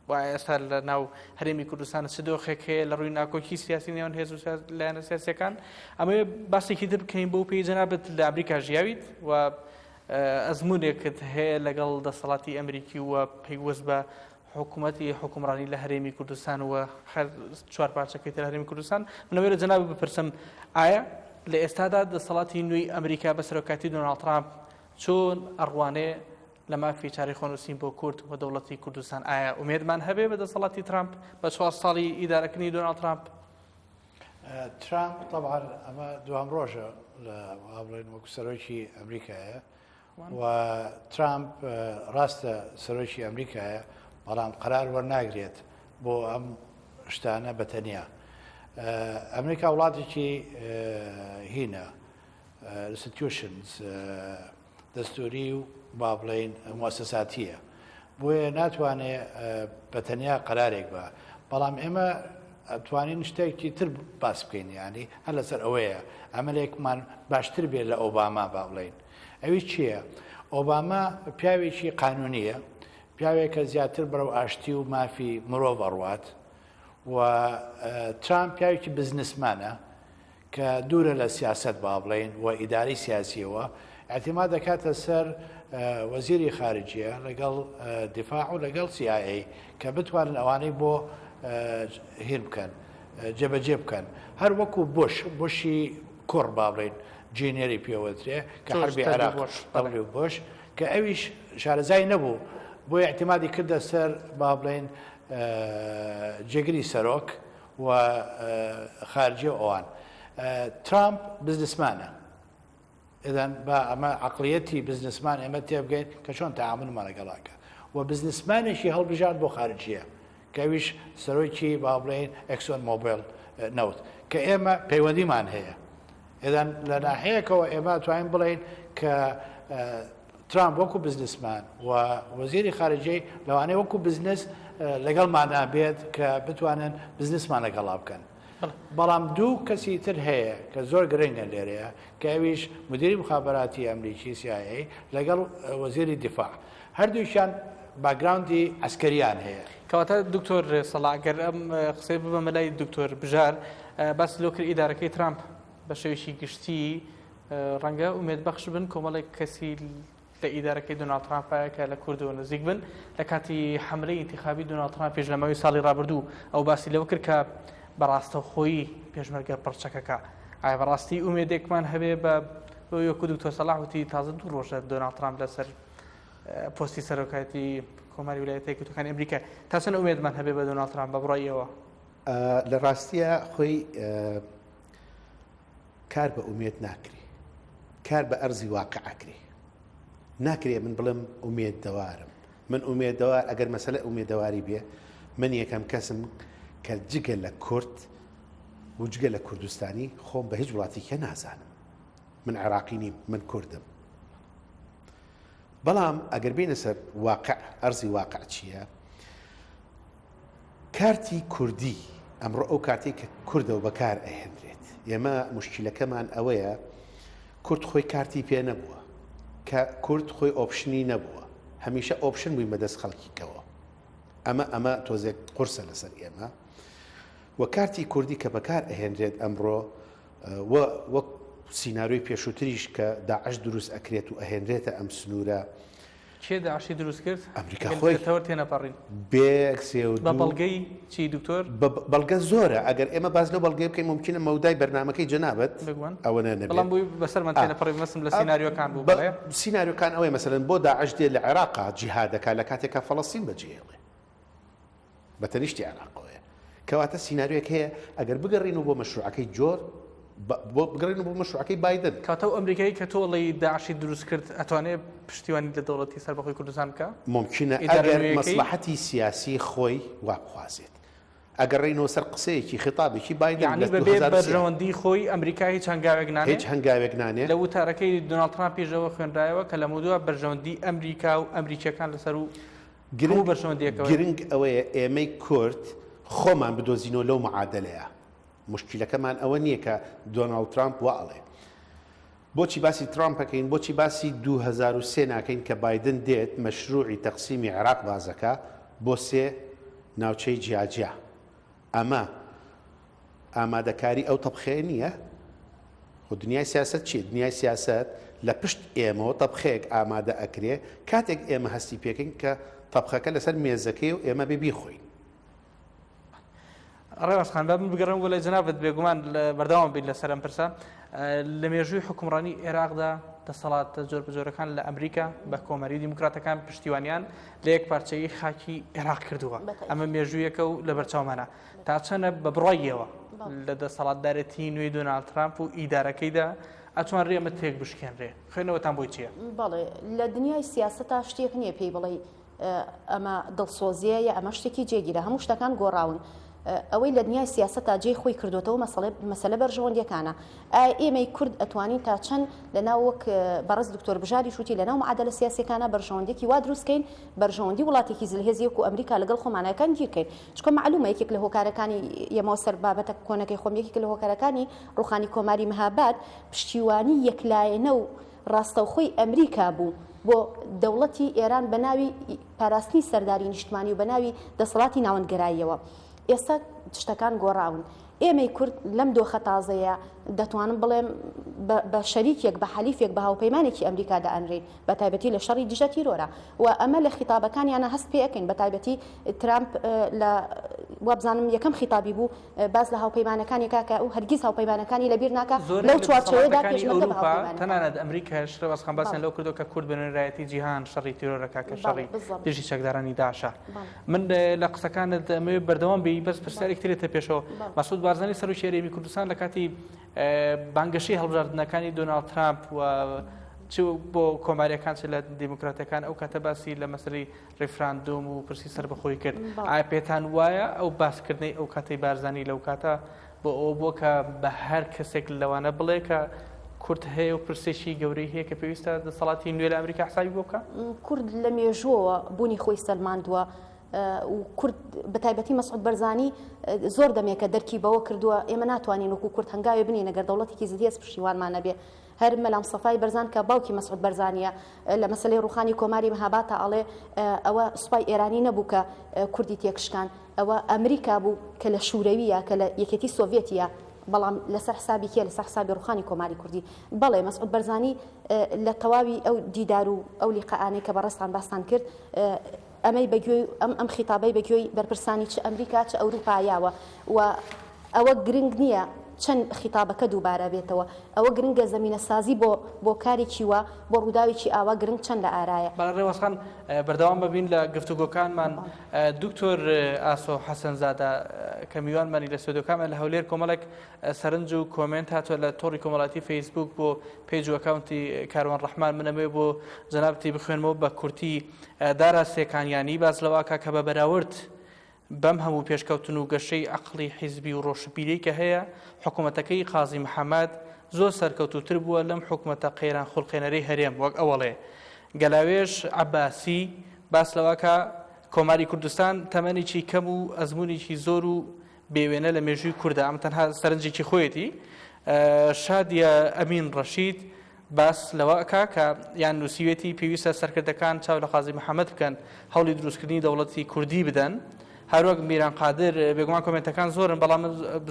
و ئێستا لە ناو هەرێمی کوردستان چ دۆخێک هەیە لە ڕووی ناکۆکی سیاسی نێوان هێز و لایەنە سیاسیەکان ئەمە باسێکی تر بکەین بۆ پێی جەنابەت لە ئەمریکا ژیاویت و ئەزمونێکت هەیە لەگەڵ دەسەڵاتی ئەمریکی و پەیوەست بە حکوومەتی حکومڕانی لە هەرێمی کوردستان و هەر چوار پارچەکەی تر هەرێمی کوردستان منەوێت لە جەنابەت بپرسم ئایا لە ئێستادا دەسەڵاتی نوێی ئەمریکا بە سەرۆکاتی دۆناڵد ترامپ چۆن ئەڕوانێ لە مافی چاری خۆنووسین بۆ کورد و دەوڵەتی کوردستان ئایا ئومێدمان هەبێ بە دەسەڵاتی ترامپ بە 4 ساڵی ئیدارەکردنی دۆناڵد ترامپ ترامپ طبعا ئەمە دوام ڕۆژە لە بڵێن وەکو سەرۆکی ئەمریکایە و ترامپ ڕاستە سەرۆکی ئەمریکایە بەڵام قرار وەرناگرێت بۆ ئەم شتانە بەتەنیا ئەمریکا وڵاتێکی هینە institutions دەستوری و با بڵێن مؤسساتیە بۆیە ناتوانێت بەتەنیا قرارێک بە بەڵام ئێمە ئەتوانین شتێکی تر باس بکەین ینی هەر لەسەر ئەوەیە ئەمەلێکمان باشتر بێت لە ئۆباما با بڵێن ئەوی چییە؟ ئۆباما پیاوێکی قانونیە پیاوێکە زیاتر بەرەو ئاشتی و مافی مرۆڤ ئەڕوات و ترامپ پیاوێکی بزنسمانە کە دوورە لە سیاست با بڵێن و ئیداری سیاسیەوە اعتیماد دەکاتە سەر وەزیری خارجیە لەگەڵ دفاع و لەگەڵ CIA کە بتوانن ئەوانەی بۆ هیر بکەن جێبەجێ بکەن هەر وەکو بۆشی کوڕ با بڵێن جینێری پێوەترێ کە حربی عێراق و بۆش کە ئەویش شارەزای نەبوو بۆ اعتیمادی کردە سەر با بڵێن جێگری سەرۆک و خارجی ئەوان ترامپ بزنسمانە ئێدەن بە ئەمە عقلیەتی بزنسمان ئێمە تێبگەین کە چۆن تەعاملمان لەگەڵاکە و بزنسمانێکی هەڵبژارد بۆ خارجیە کەویش سەرۆکی با بڵێن ئەکسۆن مۆبیل نەوت کە ئێمە پەیوەندیمان هەیە ئێدەن لە ناحەیەکەوە ئێمە توانین بڵێن کە ترامپ وەکو بزنسمان و وەزیری خارجی لەوانەیە وەکو بزنس لەگەڵمانە بێت کە بتوانن بزنسمان لەگەڵا بکەن بەڵام دوو کەسی تر هەیە کە زۆر گرنگە لێرەیە کە ئەویش مدیری مخابراتی ئەمریکی CIA لەگەڵ وەزیری دفاع هەردووشیان باگراوندی ئەسکەریان هەیە کەواتە دکتۆر سەڵاگەر ئەم قسەی ببەمە لای دکتۆر بژار باس لۆ کرد ئیدارەکەی ترامپ بە شێوێکی گشتی ڕەنگە ئومێدبەخش بن کۆمەڵێک کەسی لە ئیدارەکەی دۆناڵد ترامپایە کە لە کوردەوە نزیک بن لە کاتی حملەی ئینتیخابی دۆناڵد ترامپ پێش لەمەوەی ساڵی ڕابردوو ئەو باسی لەوە کرد کە بەڕاستەوخۆیی پێشمەرگە پڕچەکەکە ئایا بەڕاستی ئومێدێکمان هەبێ بە یەکو دکتۆر سەلاح وتی تازە دوو ڕۆژە دۆناڵد ترامپ لەسەر پۆستی سەرۆکایەتی کۆماری ویلایەتە یەکگرتووەکانی ئەمریکا تا چەند ئومێدمان هەبێ بە دۆناڵد ترامپ بە بڕایەوە لە ڕاستیە خۆی کار بە ئومێد ناکرێ کار بە ئەرزی واقعەکرێ ناکرێ من بڵم ئومێددەوارم من ئومێددەوار ئەگەر مەسەلە ئومێددەواری بێ من یەکەم کەسم کە جگە لە کورد و جگە لە کوردستانی خۆم بە هیچ وڵاتێکە نازانم من عێراقی نیم من کوردم بەڵام ئەگەر بینە سەر واقع ئەرزی واقع چییە کارتی کوردی ئەمڕۆ ئەو کارتی کە کوردە و بەکار ئەهێنرێت ئێمە مشکلەکەمان ئەوەیە کورد خۆی کارتی پێ نەبووە کە کورد خۆی ئۆپشنی نەبووە هەمیشە ئۆپشن بووی بەدەست خەڵکیکەوە ئەمە تۆزێک قورسە لەسەر ئێمە و کارتی کوردی کە بەکار ئەهێنرێت ئەمڕۆ وەک سیناروی پێشووتریش کە داعش دروست ئەکرێت و ئەهێنرێتە ئەم سنوورە کێ داعشی دروست کرد ئەمریکا خۆی تێنەپەڕین بە بەڵگەی چی دکتۆر بەڵگە زۆرە ئەگەر ئێمە باز لە بەڵگەی بکەین ممکنە مەودای بەرنامەکەی جەنابەت ئەوە نەبێت بەڵام بووی بەسەرمان تێنەپەڕی مەسم لە سیناریۆکان بوو بڵێ سیناریۆکان ئەوەیە مەسەلەن بۆ داعش دێت لە عێراقا جیهادەکە لە کاتێکا فەڵەستین بەجێهێڵێ بە تەنیشتی عێراقەوەیە کەواتە سیناریۆیەک هەیە ئەگەر بگەڕین و بۆ مەشروعەکەی جۆر بۆ بگەڕین و بۆ مەشروعەکەی بایدن کاتە و ئەمریکایی کە تۆڵی داعشی دروست کرد ئەتوانێت پشتیوانی لە دەوڵەتی سەربەخۆی کوردستان بکە ممکنە ئەگەر مەسلحەتی سیاسی خۆی وابخوازێت ئەگەڕێنەوە سەر قسەیەکی خطابێکی بایدن بەبێ بەرژەوەندی خۆی ئەمریکا هیچ هەنگاوێک نانێت هیچ هەنگاوێک نانێت لە وتارەکەی دۆناڵد ترامپ پێشەوە خوێنرایەوە کە لە مودووە بەرژەوەندی ئەمریکا و ئەمریکیەکان لەسەر و گرنگ ئەوەیە ئێمەی کورد خۆمان بدۆزینەوە لەو معادلەیە مشکلەکەمان ئەوە نییە کە دۆناڵد ترامپ واڵێ بۆچی باسی ترامپەکەین بۆچی باسی 2003 ناکەین کە بایدن دێت مەشروعی تەقسیمی عێراق بازەکە بۆ سێ ناوچەی جیاجیا ئەمە ئامادەکاری ئەو تەبخەیە نییە خۆ دنیای سیاست چیە دنیای سیاست لە پشت ئێمەوە تەبخەیەک ئامادە ئەکرێ کاتێک ئێمە هەستی پێکەین کە تەبخەکە لەسەر مێزەکەی و ئێمە بیخۆین ڕێوەسخان بە من بگەڕم بۆ لای جەنابەت بێگومان بەردەوام بین لەسەر ئەم پرسە لە مێژووی حکومڕانی عێراقدا دەسەڵاتە زۆر بزۆرەکان لە ئەمریکا بە کۆمەری دیموکراتەکان پشتیوانیان لە یەک پارچەی خاکی عێراق کردووە ئەمە مێژوویەکە و لە بەرچاومانە تا چەنە بە بڕایەوە لە دەسەڵاتدارەتی نوێی دۆناڵد ترامپ و ئیدارەکەیدا ئەتوانڕێ ئەمە تێک بشکێنرێ خوێنەوەتان بۆی چییە؟ بەڵێ لە دنیای سیاسەتا شتێک نییە پێی بڵێ ئەمە دڵسۆزیە یا ئەمە شتێکی جێگیرە هەموو شتەکان گۆڕاون ئەوەی لە دنیای سیاسەتا جێی خۆی کردوێتەوە مەسەلە بەرژەوەندیەکانە ئێمەی کورد ئەتوانین تا چەند لەناو وەک بەڕز دکتۆر بژاری شووتی لەناو معادلە سیاسیەکانە بەرژەوەندێکی وا دروستکەین بەرژەوەندی وڵاتێکی زلهێزیەک و ئەمریکا لەگەڵ خۆمانەکان گیرکەین چکە معلومە یەکێک لە هۆکارەکانی یەمەوە سەر بابەتە کۆنەکەی خۆم یەکێک لە هۆکارەکانی ڕوخانی کۆماری مەهاباد پشتیوانی یەکلایەنە و ڕاستەوخۆی ئەمریکا بوو بۆ دەوڵەتی ئێران بە ناوی پاراستنی سەرداری نیشتمانی و بە ناوی دەسەڵاتی ناوەندگەراییەوە ئێستا شتەکان گۆڕاون ئێمەی کورد لەم دۆخە تازەیە دەتوانم بڵێم بە شەریکێک بە حەلیفێک بە هاوپەیمانێکی ئەمریکا دەئەنرێن بە تایبەتی لە شەڕی دژە تیرۆرە و ئەمە لە خیتابەکانیانە هەست پێ ئەەکەین بە تایبەتی ترامپ لە وابزانم یەکەم خیتابی بوو باز لە هاوپەیمانەکانی کاکە و هەرگیز هاوپەیمانەکانی لەبیر ناکە لەو چوارچەوەیەدا ئەوروپا تەنانەت ئەمریکاش ڕێوەسخان باسییان لەو کردو کە کورد بنێرایەتی جیهان شەڕی تیرۆرەکە کە شەڕی دژی چەکدارانی داعشە من لە قسەکانت ئەمەوێ بەردەوام بی بەس پرسیارێک ترێتە پێشەوە مەسعود بارزانی سەر و شێرێمی کوردستان لە کاتی بانگەشەی هەڵبژاردنەکانی دۆناڵد ترامپ و بۆ کۆماریەکان لە دیموکراتەکان ئەو کاتە باسی لە مەسەری ڕێفراندۆم و پرسی سەربەخۆی کرد ئایا پێتان وایە ئەو باسکردنەی ئەو کاتەی بارزانی لەو کاتە بۆ ئەو بۆ کە بە هەر کەسێک لەوانە بڵێ کە کورد هەیە و پرسێکی گەورەی هەیە کە پێویستە دەسەڵاتی نوێ لە ئەمریکا حسابی بۆ بکە؟ کورد لە مێژووەوە بوونی خۆی سەلماندووە و کورد بە تایبەتی مەسعود بەرزانی زۆر دەمێکە دەرکی بەوە کردووە ئێمە ناتوانین وەکو کورد هەنگاوی بنین ئەگەر دەوڵەتێکی زیێز پشتیوانمان نەبێ هەر مەلام سەفای بەرزان کە باوکی مەسعود بەرزانیە لە مەسەلەی ڕوخانی کۆماری مەهاباتە ئەڵێ ئەوە سوپای ئێرانی نەبوو کە کوردی تێکشکان ئەوە ئەمریکا بوو کە لە شوورەویە کە لە یەکێتی سۆڤێتیە بەڵام لەسەر حسابی کێ لەسەر حسابی ڕوخانی کۆماری کوردی بەڵێ مەسعود بەرزانی لە تەواوی ئەو دیدار و ئەو لیقەانەی کە بەڕێستان باستان کرد ئەمەی بەگوێی ئەم خیتابەی بەگوێی بەرپرسانی چ ئەمریکا چ ئەوروپایاوە و ئەوە گرنگ نییە چەند خیتابەکە دووبارە بێتەوە ئەوە گرنگە زمینە سازی بۆ کارێکی وە بۆ ڕووداوێکی ئاوا گرنگ چەند لە ئارایە ڕێوەسخان بەردەوام ببین لە گفتوگۆکانمان دکتۆر ئاسۆ حەسەنزادە کە میوانمانی لە سوێدەکانمان لە هەولێر کۆمەڵێک سەرنج و کۆمنت هاتووە لە تۆڕی کۆمەڵاتی فەیسبوک بۆ پێیج و ئەکاونتی کاروان ڕەحمان منەمێ بۆ جەنابەتی بخوێنمەوە بە کورتی دارا سێکانیانی باز لەواکە کە بە بەراورد بەم هەموو پێشکەوتن و گەشەی عەقڵی حیزبی و ڕۆشنبیرەی کە هەیە حکوومەتەکەی قازی محەممەد زۆر سەرکەوتوتر بووە لەم حکوومەتە قەیران خوڵقێنەرەی هەرێم وەک ئەوەڵێ گەلاوێش عەباسی باس لەوەکە کۆماری کوردستان تەمەنێکی کەم و ئەزمونێکی زۆر و بێوێنە لە مێژووی کووردە ئەم تەنها سەرنجێکی خۆیەتی شادیە ئەمین ڕەشید باس لەوەکە کە یان نووسیوێتی پێویستە سەرکردەکان چاو لە قازی محەممەد بکەن هەوڵی دروستکردنی دەوڵەتی کوردی بدەن هەروەک میران قادر بێگومان کۆمنتەکان زۆرن بەڵام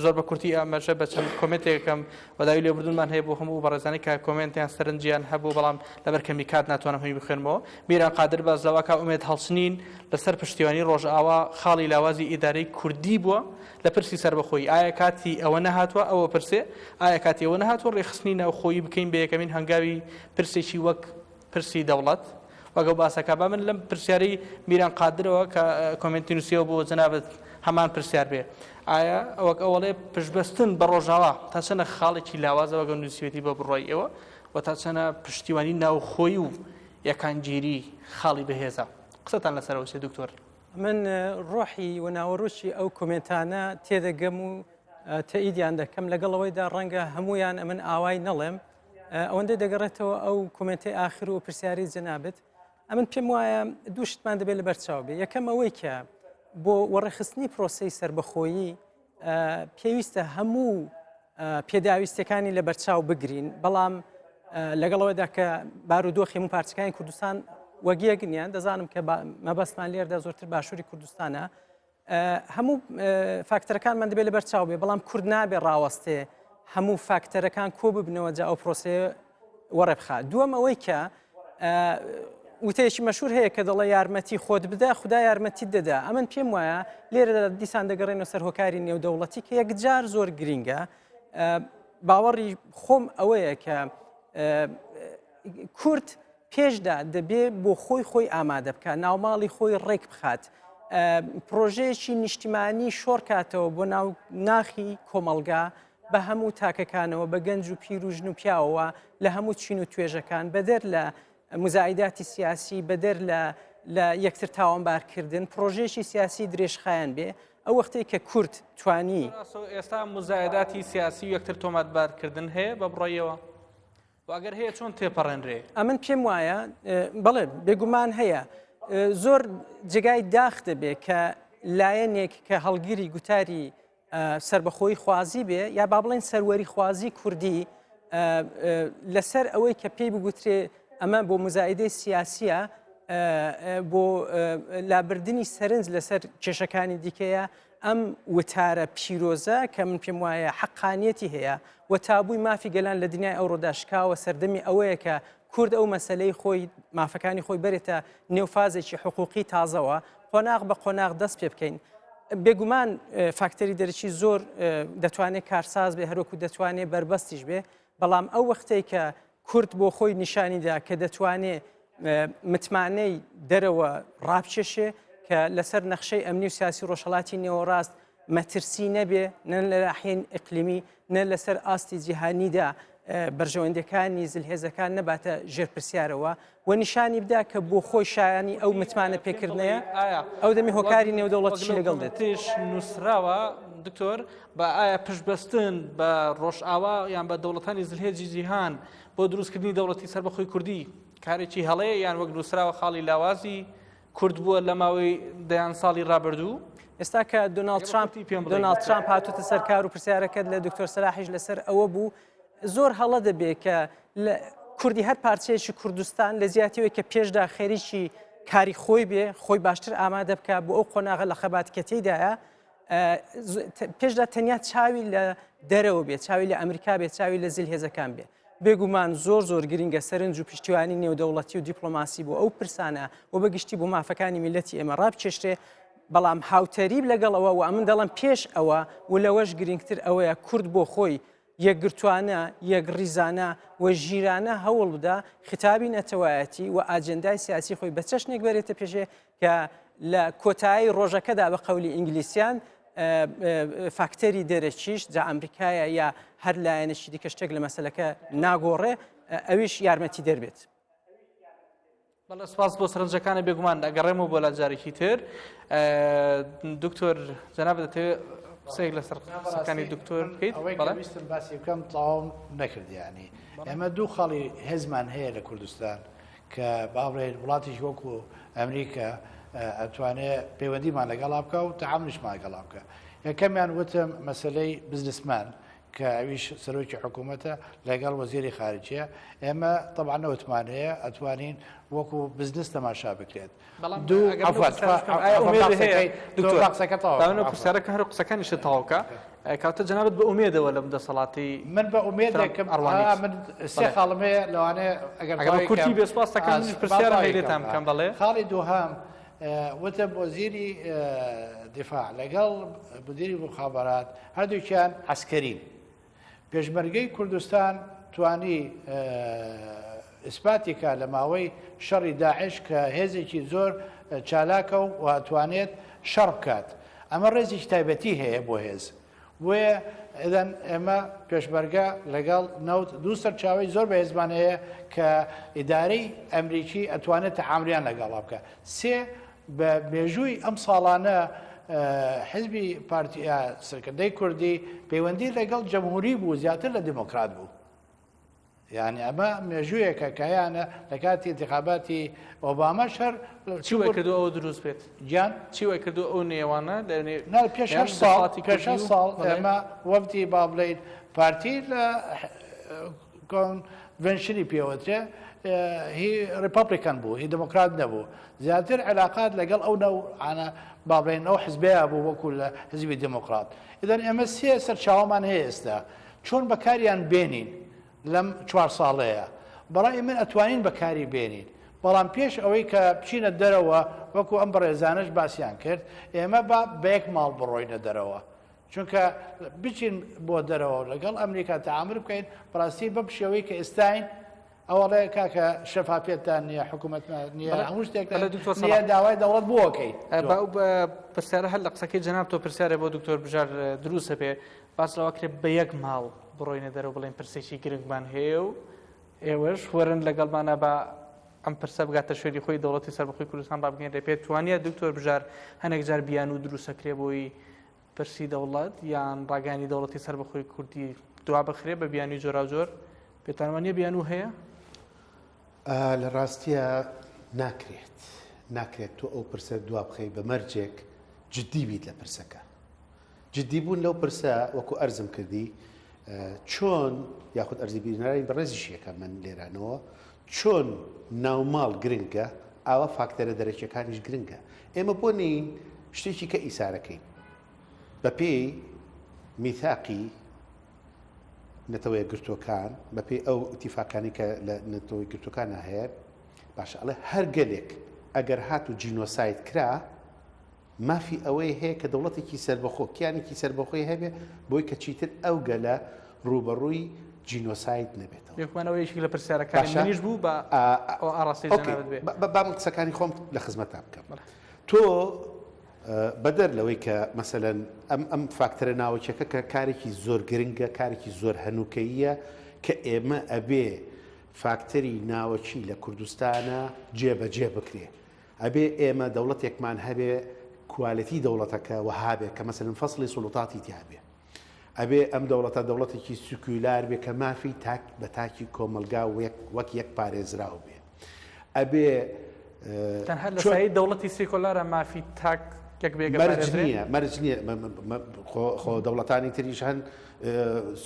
زۆر بە کورتی ئەمەشە بە چەند کۆمنتێکم وەداوی لێبوردنمان هەیە بۆ هەموو بەڕێزانی کە کۆمنتیان سەرنجیان هەبوو بەڵام لەبەر کەمی کات ناتوانم هەمی بخوێنمەوە میران قادر باز لەوەکە ئومێد هەڵسنین لەسەر پشتیوانی ڕۆژئاوا خاڵی لاوازی ئیدارەی کوردی بووە لە پرسی سەربەخۆیی ئایا کاتی ئەوە نەهاتووە ئەوە پرسێ ئایا کاتی ئەوە نەهاتووە ڕێخستنی ناوخۆیی بکەین بە یەکەمین هەنگاوی پرسێکی وەک پرسی دەوڵەت وەگە باسەکە با من لەم پرسیارەی میران قادرەوە کە کۆمنتی نووسیەوە بۆ جەنابەت هەمان پرسیار بێ ئایا ئەوەک ئەوڵێ پشتبەستن بە ڕۆژاوا تا چەنە خاڵێکی لاوازەوەگە نووسێتی بە بڕۆی ئێوە و تا چەنە پشتیوانی ناوخۆی و یەکانگیری خاڵی بەهێزە قسەتان لەسەرەوە دکتۆر من ڕۆحی و ناوەڕۆکی ئەو کۆمنتانە تێدەگەم و تەئیدیان دەکەم لەگەڵەوەیدا ڕەنگە هەمویان من ئاوای نەڵێم ئەوەندەی دەگەڕێتەوە ئەو کۆمنتی ئاخر و پرسیاری جەنابەت ئەمن پێم وایە دوو شتمان دەبێت لە بەرچاو بێ یەکەم ئەوەی کە بۆ وەڕێخستنی پرۆسەی سەربەخۆیی پێویستە هەموو پێداویستەکانی لە بەرچاو بگرین بەڵام لەگەڵەوەدا کە بارودۆخی هەموو پارچەکانی کوردستان وەگیەگنیان دەزانم کە مەبەستمان لێردا زۆرتر باشووری کوردستانە هەموو فاکتەرەکانمان دەبێت لە بەرچاو بێ بەڵام کورد نابێ ڕاوەستێ هەموو فاکتەرەکان کۆ ببنەوە جا ئەو پرۆسەیە وەڕێ بخات دووەم ئەوەی کە وتەیەکی مەشهور هەیە کە دەڵێ یارمەتی خۆت بدە خدا یارمەتی دەدا ئەمن پێم وایە لێرەدا دیسان دەگەڕێنەوە سەر هۆکاری نێودەوڵەتی کە یەکجار زۆر گرینگە باوەڕی خۆم ئەوەیە کە کورد پێشدا دەبێ بۆ خۆی ئامادە بکات ناوماڵی خۆی ڕێک بخات پرۆژەیەکی نیشتیمانی شۆڕ کاتەوە بۆ ناو ناخی کۆمەلگا بە هەموو تاکەکانەوە بە گەنج و پیر و ژن و پیاوەوە لە هەموو چین و توێژەکان بەدەر لە مزایداتی سیاسی بەدەر لە یەکتر تاوانبارکردن پرۆژێکی سیاسی درێژخایەن بێ ئەو وەختەی کە کورد توانی ئێستا مزایداتی سیاسی و یەکتر تۆمەتبارکردن هەیە بە بڕۆیەوە واگەر هەیە چۆن تێپەڕێنرێ ئەمن پێم وایە بەڵێ بێگومان هەیە زۆر جگای داخ دەبێت کە لایەنێک کە هەڵگیری گوتاری سربەخۆی خوازی بێ یا با بڵێن سەروەری خوازی کوردی لەسەر ئەوەی کە پێی بگوترێ ئەمە بۆ مزایدەی سیاسیە بۆ لابردنی سەرنج لەسەر کێشەکانی دیکەیە ئەم وتارە پیرۆزە کە من پێم وایە حەقانیەتی هەیە و تابووی مافی گەلان لە دنیای ئەوڕۆدا شکاوە سەردەمی ئەوەیە کە کورد ئەو مەسلەی خۆی مافەکانی خۆی بێتە نێوفازێکی حقوقی تازەوە قۆناغ بە قۆناغ دەست پێ بکەین بێگومان فاکتەری دەرەکی زۆر دەتوانێت کارساز بێ هەروەکو دەتوانێت بربەستیش بێ بەڵام ئەو وەختەی کە کورد بۆ خۆی نیشانیدا کە دەتوانێت متمانەی دەرەوە ڕابچێشێ کە لەسەر نەخشەی ئەمنی و سیاسی ڕۆژهەڵاتی نێوەڕاست مەترسی نەبێ نە لە لاحێن ئیقلیمی نە لەسەر ئاستی جیهانیدا بەرژەوەندەکانی زلهێزەکان نەباتە ژێرپرسیارەوە و نیشانی بدا کە بۆ خۆی شایانی ئەو متمانە پێکردنەیە ئەو دەمی هۆکاری نێودەوڵەتیشی لەگەڵ دێت تێش نووسراوە دکتۆر بە ئایا پشتبەستن بە ڕۆژئاوا یان بە دەوڵەتانی زلهێزی جیهان بۆ دروستکردنی دەوڵەتی سەربەخۆی کوردی کارێکی هەڵەیە یان وەک نووسراوە خاڵی لاوازی کورد بووە لە ماوەی دەیان ساڵی ڕابردوو ئێستا کە دۆناڵد ترامپ هاتوتە سەرکار و پرسیارەکەت لە دکتۆر سەلاحیش لەسەر ئەوە بوو زۆر هەڵە دەبێت کە کوردی هەر پارچەیەکی کوردستان لە زیاتیەوەی کە پێشدا خێریکی کاری خۆی بێ خۆی باشتر ئامادە بکە بۆ ئەو قۆناغە لە خەباتکەتەیدایە پێشدا تەنیا چاوی لە دەرەوە بێت چاوی لە ئەمریکا بێت چاوی لە زلهێزەکان بێت بێگومان زۆر گرنگە سەرنج و پشتیوانی نێودەوڵەتی و دیپلۆماسی بۆ ئەو پرسانە و بەگشتی بۆ مافەکانی میلەتی ئێمە ڕابچێشتێ بەڵام هاوتەریب لەگەڵەوە و ئەمن دەڵم پێش ئەوە و لەوەش گرنگتر ئەوەیە کورد بۆ خۆی یەکگرتوانە یەک ڕیزانە و ژیرانە هەوڵ بدا خیتابی نەتەوایەتی و ئاجندای سیاسی خۆی بە چەشنێک بەرێتە پێشێ کە لە کۆتایی ڕۆژەکەدا بە قەولی ئینگلیسیان فاکتەری دەرەچیش جا ئەمریکایە یا هەر لایەنشی دیکە شتێک لە مەسلەکە ناگۆڕێ ئەویش یارمەتی دەربێت. بەڵێ سپاس بۆ سەرنجەکانی بێگومان ئەگەڕێمەوە بۆ لە جارێکی تر دکتۆر جەناب دەتەوێت قسەیەک لەسەر قسەکانی دکتۆر بکەیت؟ ویستم باسی بکەم تەواو نەکردی ینی ئێمە دوو خاڵی هێزمان هەیە لە کوردستان کە باڵێن وڵاتیش وەکو ئەمریکا ئەتوانێت پەیوەندیمان لەگەڵا بکە و تەعاملشمان لەگەڵا بکە. یەکەمیان وتم مەسلەی بزنسمان کە ئەویش سەرۆکی حکوومەتە لەگەڵ وەزیری خارجیە ئێمە طبعا نەوتمان هەیە ئەتوانین وەکو بزنس تەماشا بکرێت. پرسیارەکە هەر قسەکانیشە تەواوکە کاتە جەنابەت بە ئومێدەوە لە دەسەڵاتی من بە ئومێدێکم من سێ خاڵمەیە لەوانەیە ئەگەر کورتی بێسپاسەکان پرسیارە هەیلێتان بکەم بەڵێ خاڵی دووهام وتە وەزیری دفاع لەگەڵ مدیری مخابرات هەردووکیان عسکەرین پێشمەرگەی کوردستان توانی ئیسپاتێکە لە ماوەی شەڕی داعش کە هێزێکی زۆر چالاکە و ئەتوانێت شەڕ بکات ئەمە ڕێزێکی تایبەتی هەیە بۆ هێز وێ ئەدەن ئێمە پێشمەرگە لەگەڵ نەوت دوو سەرچاوی زۆر بە هێزمان هەیە کە ئیدارەی ئەمریکی ئەتوانێت تەعاملیان لەگەڵا بکە. سێ بە مێژووی ئەم ساڵانە حزبی پارتیا سەرکردەی کوردی پەیوەندی لەگەڵ جەمهوری بوو زیاتر لە دموکرات بوو. یعنی ئەمە مێژوویەکە کایانە لە کاتی انتخاباتی ئۆباما شەر چی وای کردو ئەوە دروست بێت گیان چی وای کردو ئەو نێوانە پێش ساڵ ئێمە وەفتی با بڵێین پارتی لە کۆنڤێنشنی پێوەترێ هی ریپابلیکان بوو هی دموکرات نەبوو زیاتر علاقات لەگەڵ ئەو نەوعانە با بڵێن ئەو حزبەیە بوو وەکو لە حزبی دموکرات. ئیدەن ئێمە سێ سەرچاوەمان هەیە ئێستا چۆن بەکاریان بێنین لەم 4 ساڵەیە بەڵام من ئەتوانین بەکاری بێنین بەڵام پێش ئەوەی کە بچینە دەرەوە وەکو ئەم بەڕێزانش باسییان کرد ئێمە بە یەک ماڵ بڕۆینە دەرەوە چونکە بچین بۆ دەرەوە لەگەڵ ئەمریکا تەعامل بکەین بەڕاستی بەم شێوەی کە ئێستاین ئەوەڵێ کاکە شەفافێتتان نییە حکوومەتمان نییە هەموو شتێکتان دکتۆر نییە داوای دەوڵەت بووەکەی پرسیارە هەر لە قسەکەی جەناب تۆ پرسیارە بۆ دکتۆر بژار دروستە پێ باس لەوە کرێ بە یەک ماڵ بڕۆینە دەرەوە بڵێن پرسێکی گرنگمان هەیە و ئێوەش وەرن لەگەڵمانە بە ئەم پرسە بگاتە شوێنی خۆی دەوڵەتی سەربەخۆی کوردستان ڕابگەێنرێ پێت توانیە دکتۆر بژار هەنێک جار بیان و دروستەکرێ بۆی پرسی دەوڵەت یان ڕاگەانی دەوڵەتی سەربەخۆی کوردی دوا بخرێ بە بیانی جۆرا جۆر پێتانوانیە بیان و هەیە لە ڕاستیە ناکرێت تۆ ئەو پرسە دوا بخەی بە مەرجێک جددی بیت لە پرسەکە جددی بوون لەو پرسە وەکو ئەرزم کردی چۆن یاخود ئەرزی بینەرانی بەڕێزیشیەکە من لێرانەوە چۆن ناوماڵ گرنگە ئاوە فاکتەرە دەرەکیەکانیش گرنگە ئێمە بۆ نین شتێکی کە ئیسارەکەین بە پێی میثاقی نەتەوەیە گرتوەکان بە پێی ئەو ئیتیفاقانی کە لە نەتەوەی گرتوەکانە هەیە باشە ئەڵێ هەر گەلێک ئەگەر هات و جینۆساید کرا مافی ئەوەی هەیە کە دەوڵەتێکی سەربەخۆ کیانێکی سەربەخۆی هەبێ بۆی کە چیتر ئەو گەلە ڕوبەڕووی جینۆساید نەبێتەوە یەکمانەوەیەکی لە پرسیارەکانی منیش بوو بە ئاڕاستی جەنابەت بێ با من قسەکانی خۆم لە خزمەتتا بکەم تۆ بەدەر لەوەی کە مەسەلەن ئەم فاکتەرە ناوچەکە کە کارێکی زۆر گرنگە کارێکی زۆر هەنووکەیە کە ئێمە ئەبێ فاکتەری ناوەچی لە کوردستانە جێبەجێ بکرێ ئەبێ ئێمە دەوڵەتێکمان هەبێ کوالەتی دەوڵەتەکە وهابێ کە مەسەلەن فەسڵی سوڵتاتی تیابێ ئەبێ ئەم دەوڵەتە دەوڵەتێکی سکولار بێ کە مافی تاک بە تاکی کۆمەلگا وەک یەک پارێزراو بێ ئەبێ تەنها لە سایی دەوڵەتی سێکۆلارە مافی تاک مەرج نییە خۆ دەوڵەتانی تریش هەن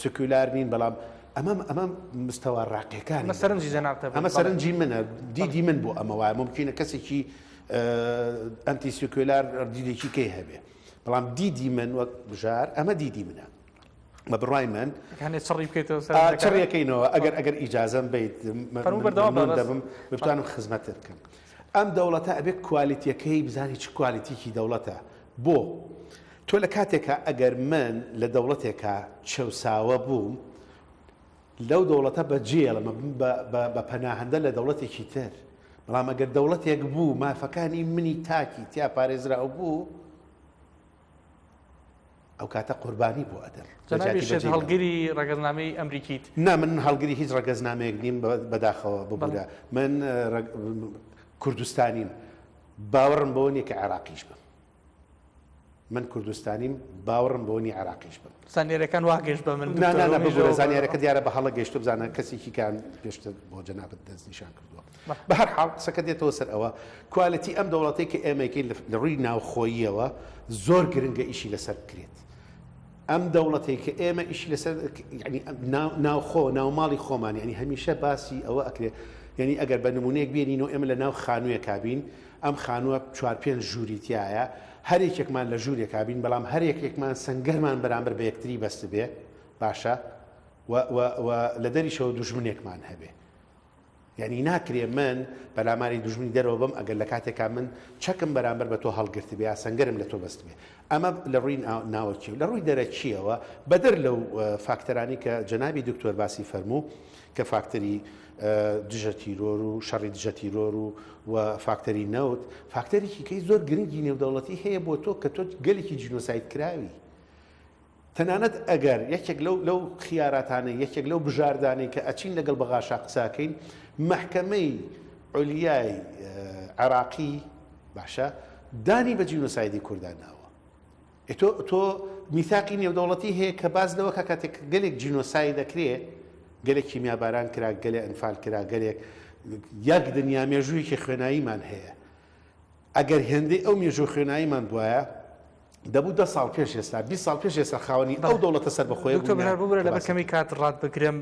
سکولار نین بەڵام ئەمە مستەوە ڕاقیەکان سەرنجی جەنابتە ئەمە سەرنجی منە دیدی من بۆ ئەمە وایە ممکنە کەسێکی ئەنتی سکولار دیدێکی کەی هەبێ بەڵام دیدی من وەک بژار ئەمە دیدی منە بە بڕای من چڕیەکەینەوە ئەگەر ئیجازەم بیت دەبم بتوانم خزمەتت بکەم ئەم دەوڵەتە ئەبێت کوالیتیەکەی بزانی چ کوالیتیکی دەوڵەتە بۆ تۆ لە کاتێکە ئەگەر من لە دەوڵەتێکە چەساوە بووم لەو دەوڵەتە بەجێڵمە بە پەناهەندە لە دەوڵەتێکی تر بەڵام ئەگەر دەوڵەتێک بوو مافەکانی منی تاکی تیا پارێزراو بوو ئەو کاتە قوربانی بۆ ئەدەم هەڵگیری ڕێگەزنامەی ئەمریکیت نا من هەڵگیری هیچ ڕێگەزنامەیەک نیم بەداخەوە ببوورە من کوردستانیم باوەڕم بەوە نیە کە عێراقیش بم من کوردستانیم باوەڕم بۆ نی عێراقیش بم زانیێرەکان واگەشت بە من بگورە زانیارەکە دیارە بە هەڵە گەشتو بزانە کەسێکی کان پێشتر بۆ جەنابەت دەستنیشان کردووە بە هەر حاڵ قسەکە دێتەوە سەر ئەوە کوالیتی ئەم دەوڵەتەی کە ئێمەکەین لە ڕووی ناوخۆییەوە زۆر گرنگە ئیشی لەسەر بکرێت ئەم دەوڵەتەی کە ئێمە ئیشی لەسەر ناوخۆ ناوماڵی خۆمان ینی هەمیشە باسی ئەوە ئەکرێت یعنی ئەگەر بە نمونەیەک بێنینەوە ئێمە لە ناو خانوویە کابین ئەم خانووە 4-5 ژووری تایە هەر یەکێکمان لە ژوورێک کابین بەڵام هەر یەکێکمان سنگەرمان بەرامبەر بە یەکتری بەست بێ باشە لە دەریشەوە دوژمنێکمان هەبێ یعنی ناکرێ من بەلاماری دوژمنی دەرەوە بم ئەگەر لە کاتێکا من چەکم بەرامبەر بە تۆ هەڵگرت بێ یا سنگەرم لە تۆ بەست بێ ئەمە لە ڕووی ناوەچی لە ڕووی دەرەچیەوە بەدەر لەو فاکتەرانی کە جەنابی دکتۆر باسی فەرموو کە فاکتەری دژە تیرۆر و شەڕی دژە تیرۆر و فاکتەری نەوت فاکتەرێکی کەی زۆر گرنگی نێودەوڵەتی هەیە بۆ تۆ کە تۆ گەلێکی جینۆساید کراوی تەنانەت ئەگەر یەکێک لەو خیاراتانە یەکێک لەو بژاردانەی کە ئەچین لەگەڵ بەغاشا قساکەین محکەمەی عولیای عێراقی باشە دانی بە جینۆسایدی کوردان ناوە تۆ میثاقی نێودەوڵەتی هەیە کە باز لەوە کە کاتێک گەلێک جینۆساید دەکرێت گەلێک کیمیاباران کرا گەلێ ئەنفال کرا گەلێک یەک دنیا مێژوویەکی خوێناییمان هەیە ئەگەر هێندەی ئەو مێژوو خوێناییمان بواە دەبوو 10 ساڵ پێش ئێستا 20 ساڵ پێش ئێستا خاوەنی ئەو دەوڵەتە سەر بەخۆی ببرە لە بەکەمی کات ڕات بگرم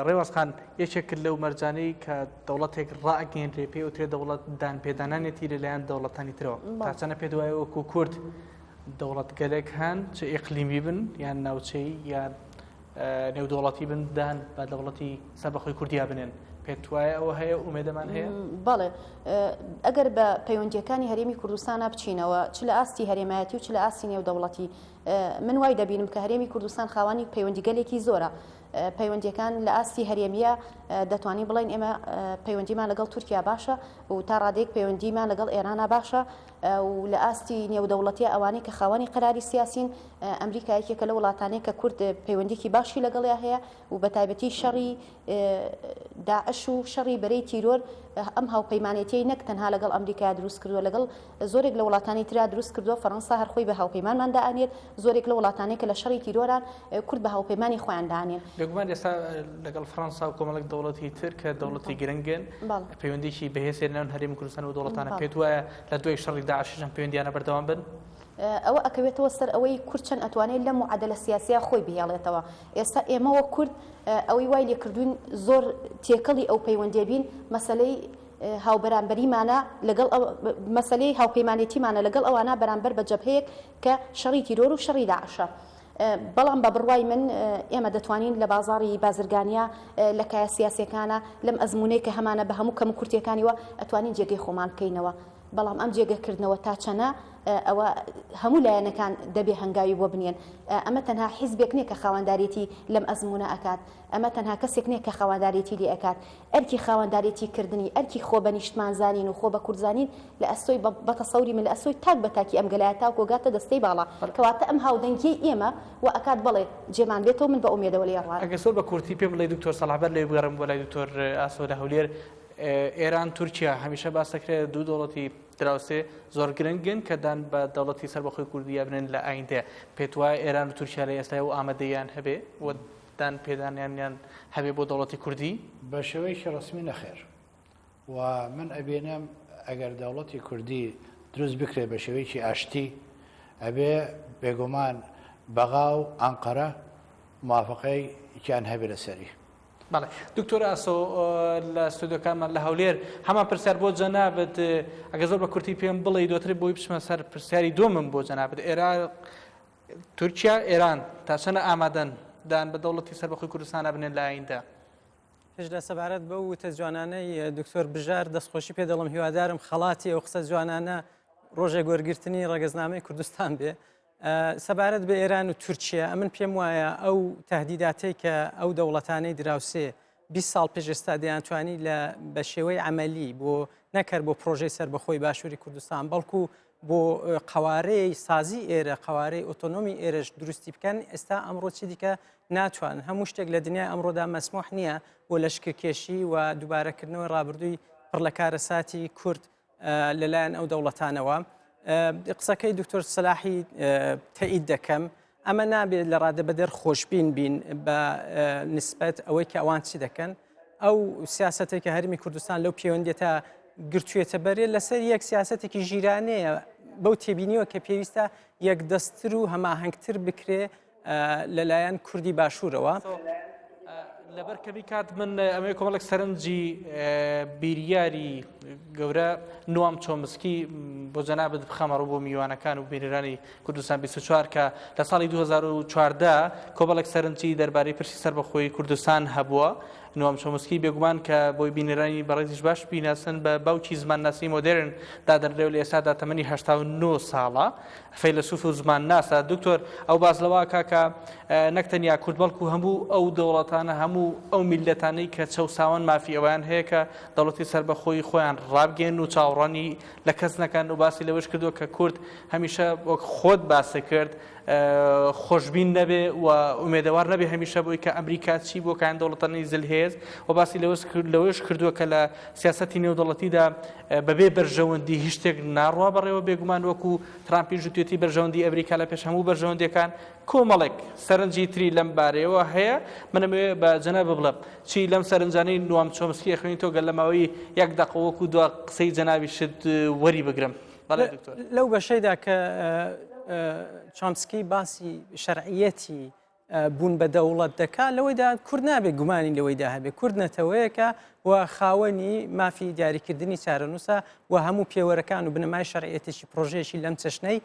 ڕێوازخان یەکێک لەو مەرجانەی کە دەوڵەتێک ڕائگەێنرێ پێ و ترێ دەوڵەت دانپێدانانێتی لەلایەن دەوڵەتانی ترەوە تاچەنە پێ دوایە وەکو کورد دەوڵەت گەلێک هەن چ ئیقلیمی بن یان ناوچەی یان نێودەوڵەتی بندان بە دەوڵەتی سەربەخۆی کوردیا بنێن پێت وایە ئەوە هەیە ئومێدەمان هەیە بەڵێ ئەگەر بە پەیوەندیەکانی هەرێمی کوردستانە بچینەوە چ لە ئاستی هەرێمایەتی و چ لە ئاستی نێودەوڵەتی من وای دەبینم کە هەرێمی کوردستان خاوەنی پەیوەندیگەلێکی زۆرە پەیوەندیەکان لە ئاستی هەرێمیە دەتوانین بڵین ئێمە پەیوەندیمان لەگەڵ تورکیا باشە و تا ڕادێک پەیوەندیمان لەگەڵ ئێرانە باشە و لە ئاستی نێودەوڵەتی ئەوانەی کە خاوەنی قەراری سیاسین ئەمریکا یەکێکە لە وڵاتانەیە کە کورد پەیوەندێکی باشی لەگەڵیا هەیە و بە تایبەتی شەڕی داعش و شەڕی بەرەی تیرۆر ئەم هاوپەیمانێتی نەک تەنها لەگەڵ ئەمریکا دروست کردووە لەگەڵ زۆرێک لە وڵاتانی ترا دروست کردووە فەڕەنسا هەرخۆی بە هاوپەیمانمان دائانێت زۆرێک لە وڵاتانەی کە لە شەڕی تیرۆران کورد بە هاوپەیمانی خۆیان داهێن بێگومان ئێستا لەگەڵ فەڕەنسا و کۆمەڵێک دەوڵەتی تر کە دەوڵەتی گرنگن پەیوەندیی بەهێزێ ناون هەرێمی کوردستان و دەوڵەتانە پێت وایە لە دوای شەڕی داعشیشان پەیوەندیانە بەردەوام بن ئەوە ئەکەوێتەوە سەر ئەوەی کورد چەند ئەتوانێت لە معادلە سیاسیە خۆی بهێڵێتەوە ئێستا ئێمەوە کورد ئەوەی وای لێکردوین زۆر تێکەڵی ئەو پەیوەندیە بین مەسەلەی هاوبەرانبەریمانە لەگەڵ مەسەلەی هاوپەیمانێتیمانە لەگەڵ ئەوانە بەرامبەر بە جەبهەیەک کە شەڕی تیرۆر و شەڕی داعشە بەڵام بە بڕوای من ئێمە دەتوانین لە بازاڕی بازرگانیا لە کایە سیاسەکانە لەم ئەزمونەی کە هەمانە بە هەموو کەم کورتەکانیوە ئەتوانین جێگەی خۆمان بکەینەوە بەڵام ئەم جێگەکردنەوە تا چەنە ئەوە هەموو لایەنەکان دەبێ هەنگاوی بۆ بنێن ئەمە تەنها حیزبێک نییە کە خاوەنداریەتی لەم ئەزمونە ئەکات ئەمە تەنها کەسێک نییە کە خاوەنداریەتی لێ ئەکات ئەرکی خاوەنداریەتی کردنی ئەرکی خۆ بە نیشتمانزانین و خۆ بە کوردزانین لە ئەستۆی بەتەسەوری من لە ئەسۆی تاک بە تاکی ئەم گەلایە تاکۆ گاتە دەستەی باڵا کەواتە ئەم هاودەنگی ئێمە و ئەکات بڵێ جێمان بێتەوە من بە ئومێدەوە لێ ڕوان ئەگە سۆر بە کورتی پێم بڵێ دکتۆر سەڵابەر لێ بگەڕم بۆ لای دکتۆر ئاسۆدە هەولێر ئێران تورکیا هەمیشە باس دەکرێت دوو دەوڵەتی دراوسێ زۆر گرنگن کە دان بە دەوڵەتی سەربەخۆی کوردی بنن لە ئایندە پێت وایە ئێران و تورکیا لە ئێستا و ئامادەیان هەبێ و دان پێدانیان هەبێ بۆ دەوڵەتی کوردی بە شێوەیەکی ڕسمی نەخێر و من ئەبێنم ئەگەر دەوڵەتی کوردی دروست بکرێت بە شێوەیەکی ئاشتی ئەبێ بێگومان بەغا و ئەنقەرە موافقەی یان هەبێ لەسەری بەڵێ دکتۆر ئاسۆ لە ستودیۆکانمان لە هەولێر هەمان پرسیار بۆ جەنابەت ئەگە زۆر بە کورتی پێم بڵێ دواتر بۆی بچمە سەر پرسیاری دووەمم بۆ جەنابەت ئێران تورکیا ئێران تا چەنە ئامادەن دان بە دەوڵەتی سەربەخۆی کوردستانە بنێن لە ئایندە پێشدا سەبارەت بە وتە جوانانەی دکتۆر بژار دەستخۆشی پێ دەڵم هیوادارم خەڵاتی ئەو قسە جوانانە ڕۆژێک وەرگرتنی ڕێگەزنامەی کوردستان بێ سەبارەت بە ئێران و تورکیا ئەمن پێم وایە ئەو تهدیداتەی کە ئەو دەوڵەتانەی دراوسێ 20 ساڵ پێش ئێستا دەیانتوانی بە شێوەی عملی بۆ نەکرد بۆ پرۆژەی سەربەخۆی باشووری کوردستان بەڵکو بۆ قوارەی سازی ئێرە قوارەی ئۆتۆنۆمی ئێرەش دروستی بکەن ئێستا ئەمڕۆ چی دیکە ناتوان هەموو شتێک لە دنیای ئەمڕۆدا مەسموح نییە بۆ لەشکرکێشی و دووبارەکردنەوەی ڕابردووی پڕ لە کارەساتی کورد لەلایەن ئەو دەوڵەتانەوە قسەکەی دکتۆر سەلاحی تەئید دەکەم ئەمە نابێت لە ڕادە بەدەر خۆشببین بین بە نسبەت ئەوەی کە ئەوان چی دەکەن ئەو سیاسەتێک کە هەرمی کوردستان لەو پەیوەندێتە گرتوێتە بەرێ لەسەر یەک سیاسەتێکی ژیرانەیە بەو تێبینیوە کە پێویستە یەک دەستتر و هەماهەنگتر بکرێ لەلایەن کوردی باشوورەوە لەبەر کەمی کات من ئەمەیە کۆمەڵێک سەرنجی بیریاری گەورە نوام چۆمسکی بۆ جەنابەت بخەمەڕۆ بۆ میوانەکان و بینەرانی کوردستان 24 کە لە ساڵی 2014 کۆمەڵێک سەرنجی دەربارەی پرسی سەربەخۆی کوردستان هەبووە نوام چۆمسکی بێگومان کە بۆی بینەرانی بەڕێزیش باش بیناسن بە باوکی زمانناسی مۆدرن دادەنرێو لە ئێستادا تەمەنی 89 ساڵە فەیلسوف و زمانناسە دکتۆر ئەو باز لەوە کاکە نەکتەنیا کورد بەڵکو هەموو ئەو دەوڵەتانە هەموو ئەو میلەتانەی کە چەساوان مافی ئەویان هەیە کە دەوڵەتی سەربەخۆی خۆیان ڕابگەن و چاوەڕانی لە کەس نەکەن و باسی لەوەش کردووە کە کورد هەمیشە وەک خۆت باسە کرد خۆشببین نەبێ و ئومێدەوار نەبێ هەمیشە بۆی کە ئەمریکا چی بۆ کان دەوڵەتانی زلهێز و باسی لەوەش کردووە کە لە سیاسەتی نێودەوڵەتیدا بەبێ بەرژەوەندی هیچ شتێک ناڕوا بەڕێوە بێگومان وەکو ترامپی ژوتێتی بەرژەوەندی ئەمریکا لە پێش هەموو بەرژەوەندەکان کۆمەڵێک سەرنجی تری لەم بارەیەوە هەیە منەوێ بە جەناب بڵێم چی لەم سەرنجانەی نوام چۆمسکی خوێنی تۆ گەل لەماوەی یەک دەقەوەکو دو قسەی جەنابی شت وەری بگرم لەو بەشەیدا کە چۆمسکی باسی شەرعیەتی بوون بە دەوڵەت دەکات لەوەیدا کورد نابێت گومانی لەوەیدا هەبێت کورد نەتەوەیەکە و خاوەنی مافی دیاریکردنی چارەنووسە و هەموو پێوەرەکان و بنەمای شەرعیەتێکی پرۆژەیەکی لەم چەشنەی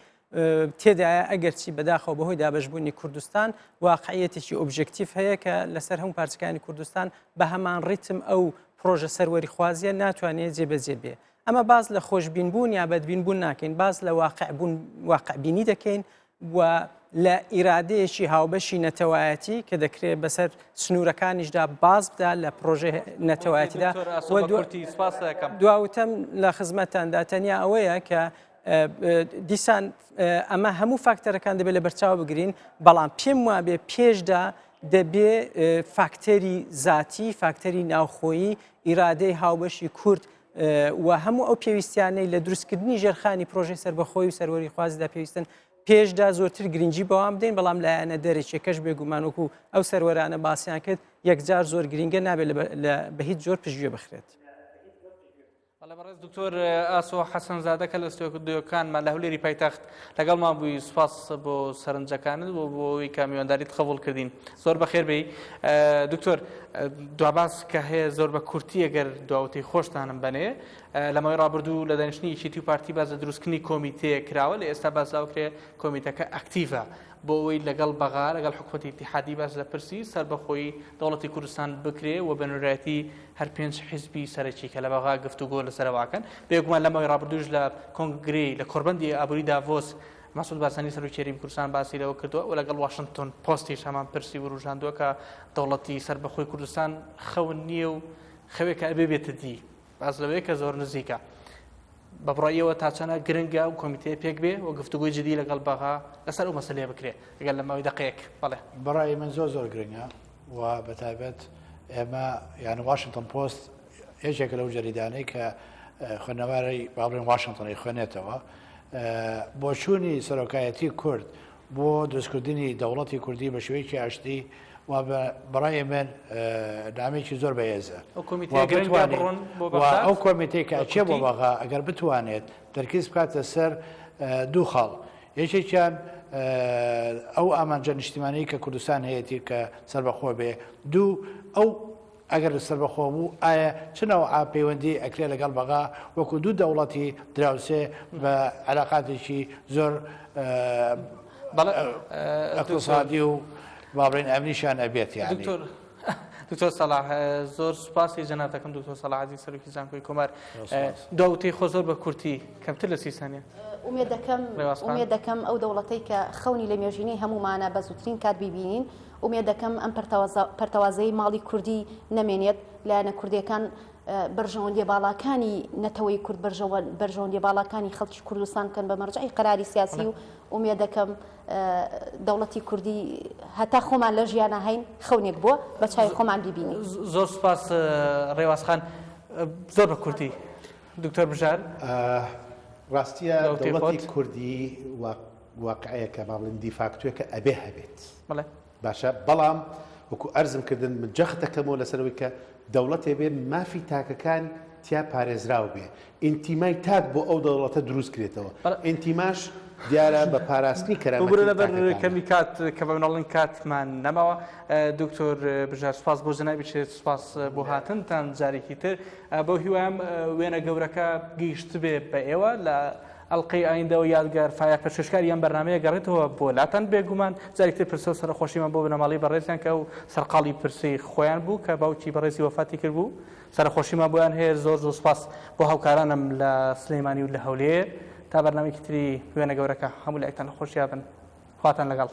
تێدایە ئەگەرچی بەداخەوە بەهۆی دابەشبوونی کوردستان واقعیەتێکی ئۆبژێکتیڤ هەیە کە لەسەر هەموو پارچەکانی کوردستان بە هەمان ڕیتم ئەو پرۆژە سەروەری خوازیە ناتوانێت جێبەجێ بێ ئەمە باز لە خۆشببینبوون یا بەدبینبوون ناکەین باز لە واقعبینی دەکەین و لە ئیرادەیەکی هاوبەشی نەتەوایەتی کە دەکرێت بەسەر سنوورەکانیشدا باز بدا لە پرۆژێ نەتەوایەتیدا دواوتەم لە خزمەتتاندا تەنیا ئەوەیە کە دیسان ئەمە هەموو فاکتەرەکان دەبێت لە بەرچاو بگرین بەڵام پێم وابێ پێشدا دەبێ فاکتەری زاتی فاکتەری ناوخۆیی ئیرادەی هاوبەشی کورد و هەموو ئەو پێویستیانەی لە دروستکردنی ژێرخانی پرۆژەی سەربەخۆی و سەروەری خوازیدا پێویستن پێشدا زۆرتر گرنگی بەوام بدەین بەڵام لایەنە دەرێکێکەش بێگومانوەکو ئەو سەروەرانە باسییان کرد یەکجار زۆر گرنگە نابێت بە هیچ زۆر پشتگوێ بخرێت. بەڕێز دکتۆر ئاسۆ حەسەنزادەکە لە ستۆکانمان لە هەولێری پایتەخت لەگەڵمان بووی سوپاس بۆ سەرنجەکانت بۆ بۆی کامیۆنداریت قبول کردین زۆر بەخێر بێی دکتۆر دواباس کە هەیە زۆر بە کورتی ئەگەر دواوتەی خۆشتانم بنێ لەمەوەی ڕابردوو لە دانیشتنی تی و پارتی باز لە دروستکردنی کۆمیتەیە کراوە لە ئێستا بازاوکرێ کۆمیتەکە ئەکتیڤە بۆ ئەوەی لەگەڵ بەغا لەگەڵ حکوومەتی ئیتیحادی باز لە پرسی سەربەخۆی دەوڵەتی کوردستان بکرێ و بەنورایەتی هەر 5 حیزبی سەرەکی کە لە بەغا گفتوگۆ لەسەرەوەکەن بێگومان لەمەوەی ڕابردووش لە کۆنگری لە کۆربەندی ئابووری داڤۆس مەسعود بارزانی سەرۆکێری کوردستان باسی لەوە کردووە و لەگەڵ واشنگتن پۆستیش هەمان پرسی و ڕوژاندووە کە دەوڵەتی سەربەخۆی کوردستان خەون نییە و خەوێکە ئەبێ بێتە دی باز لەوەیە کە زۆر نزیکە بەبڕاییەوە تا چەنە گرنگە و کۆمیتەیە پێک بێ و گفتوگوی جدی لەگەڵ بەغا لەسەر ئەو مەسەلەیە بکرێ ئەگەر لە ماوەی دقەیەک بەڵێ بەڕای من زۆر گرنگە و بەتایبەت ئێمە یان واشنگتن پۆست یەکێکە لەو جەریدانەی کە خوێنەواری باڵێن واشنگتنی خوێنێتەوە بۆ چوونی سەرۆکایەتی کورد بۆ دروستکردنی دەوڵەتی کوردی بە شێوەیەکی ئاشتی و بەڕای من نامێکی زۆر بەهێزە ئەو کۆمیتەی کە ئەچێ بۆ بەغا ئەگەر بتوانێت دەرکیز بکاتە سەر دوو خاڵ یەکێکیان ئەو ئامانجە نیشتیمانەی کە کوردستان هەیەی کە سەربەخۆ بێ دوو ئەو ئەگەر سەربەخۆ بوو ئایا چنەوە پەیوەندی ئەکرێ لەگەڵ بەغا وەکو دوو دەوڵەتی دراوسێ بە علاقاتێکی زۆر اقتصادی و باڵێن ئەمنیشان ئەبێت یانی دکتۆر سەلاح زۆر سوپاسی جەنابەتەکەم دکتۆر سەلاح عەزیز سەرۆکی زانکۆی کۆمار داوتەی خۆ زۆر بە کورتی کەمتر لە 30 ثانیە ئومێد دەکەم ئەو دەوڵەتەی کە خەونی لە مێژینەی هەمومانە بە زووترین کات بیبینین ئومێد دەکەم ئەم پەرتەوازەی ماڵی کوردی نەمێنێت لایەنە کوردیەکان بەرژەوەندی باڵاکانی نەتەوەی کورد بەرژەوەندی باڵاکانی خەڵکی کوردستان کەن بە مەرجعی قەراری سیاسی و ئومێد دەکەم دەوڵەتی کوردی هەتا خۆمان لە ژیانە هەین خەونێک بووە بە چای خۆمان بیبینی زۆر سوپاس ڕێوازخان زۆر بە کورتی دکتۆر بژار ڕاستیە دەوڵەتی کوردی واقعەیە کە باڵێن دیفاکتوێکە ئەبێ هەبێت باشە بەڵام وەکو ئەرزم کردن من جەخت دەکەمەوە لەسەرەوەی کە دەوڵەتێ بێ مافی تاکەکان تیا پارێزراو بێ ئینتیمای تاک بۆ ئەو دەوڵەتە دروست کرێتەوە ئینتیماش دیارە بە پاراستنی کەرامەتی لەبەر کەمی کات کە بە مناڵین کاتمان نەماوە دکتۆر بژار سوپاس بۆ جەنابی چێت سوپاس بۆ هاتنتان جارێکی تر بۆ هیوام وێنە گەورەکە گەیشت بێ بە ئێوە لە ئەڵلقەی ئایندەوە یادگار فایە پێشکاری ئەم بەرنامەیە گەڕێتەوە بۆ لاتەن بێگومان جارێکتر پرسە و سەرخۆشیمان بۆ بنەماڵی بەڕێزیان کە و سەرقاڵی پرسی خۆیان بوو کە باوکی بەڕێزی وەفاتی کرد بوو سەرخۆشیمان بۆیان هەیە زۆر سوپاس بۆ هاوکارانم لە سلەیمانی و لە هەولێر تا بەرنامەیەکی تری وێنە گەورەکە هەموو لایەکتان خۆشیابن خواتان لەگەڵ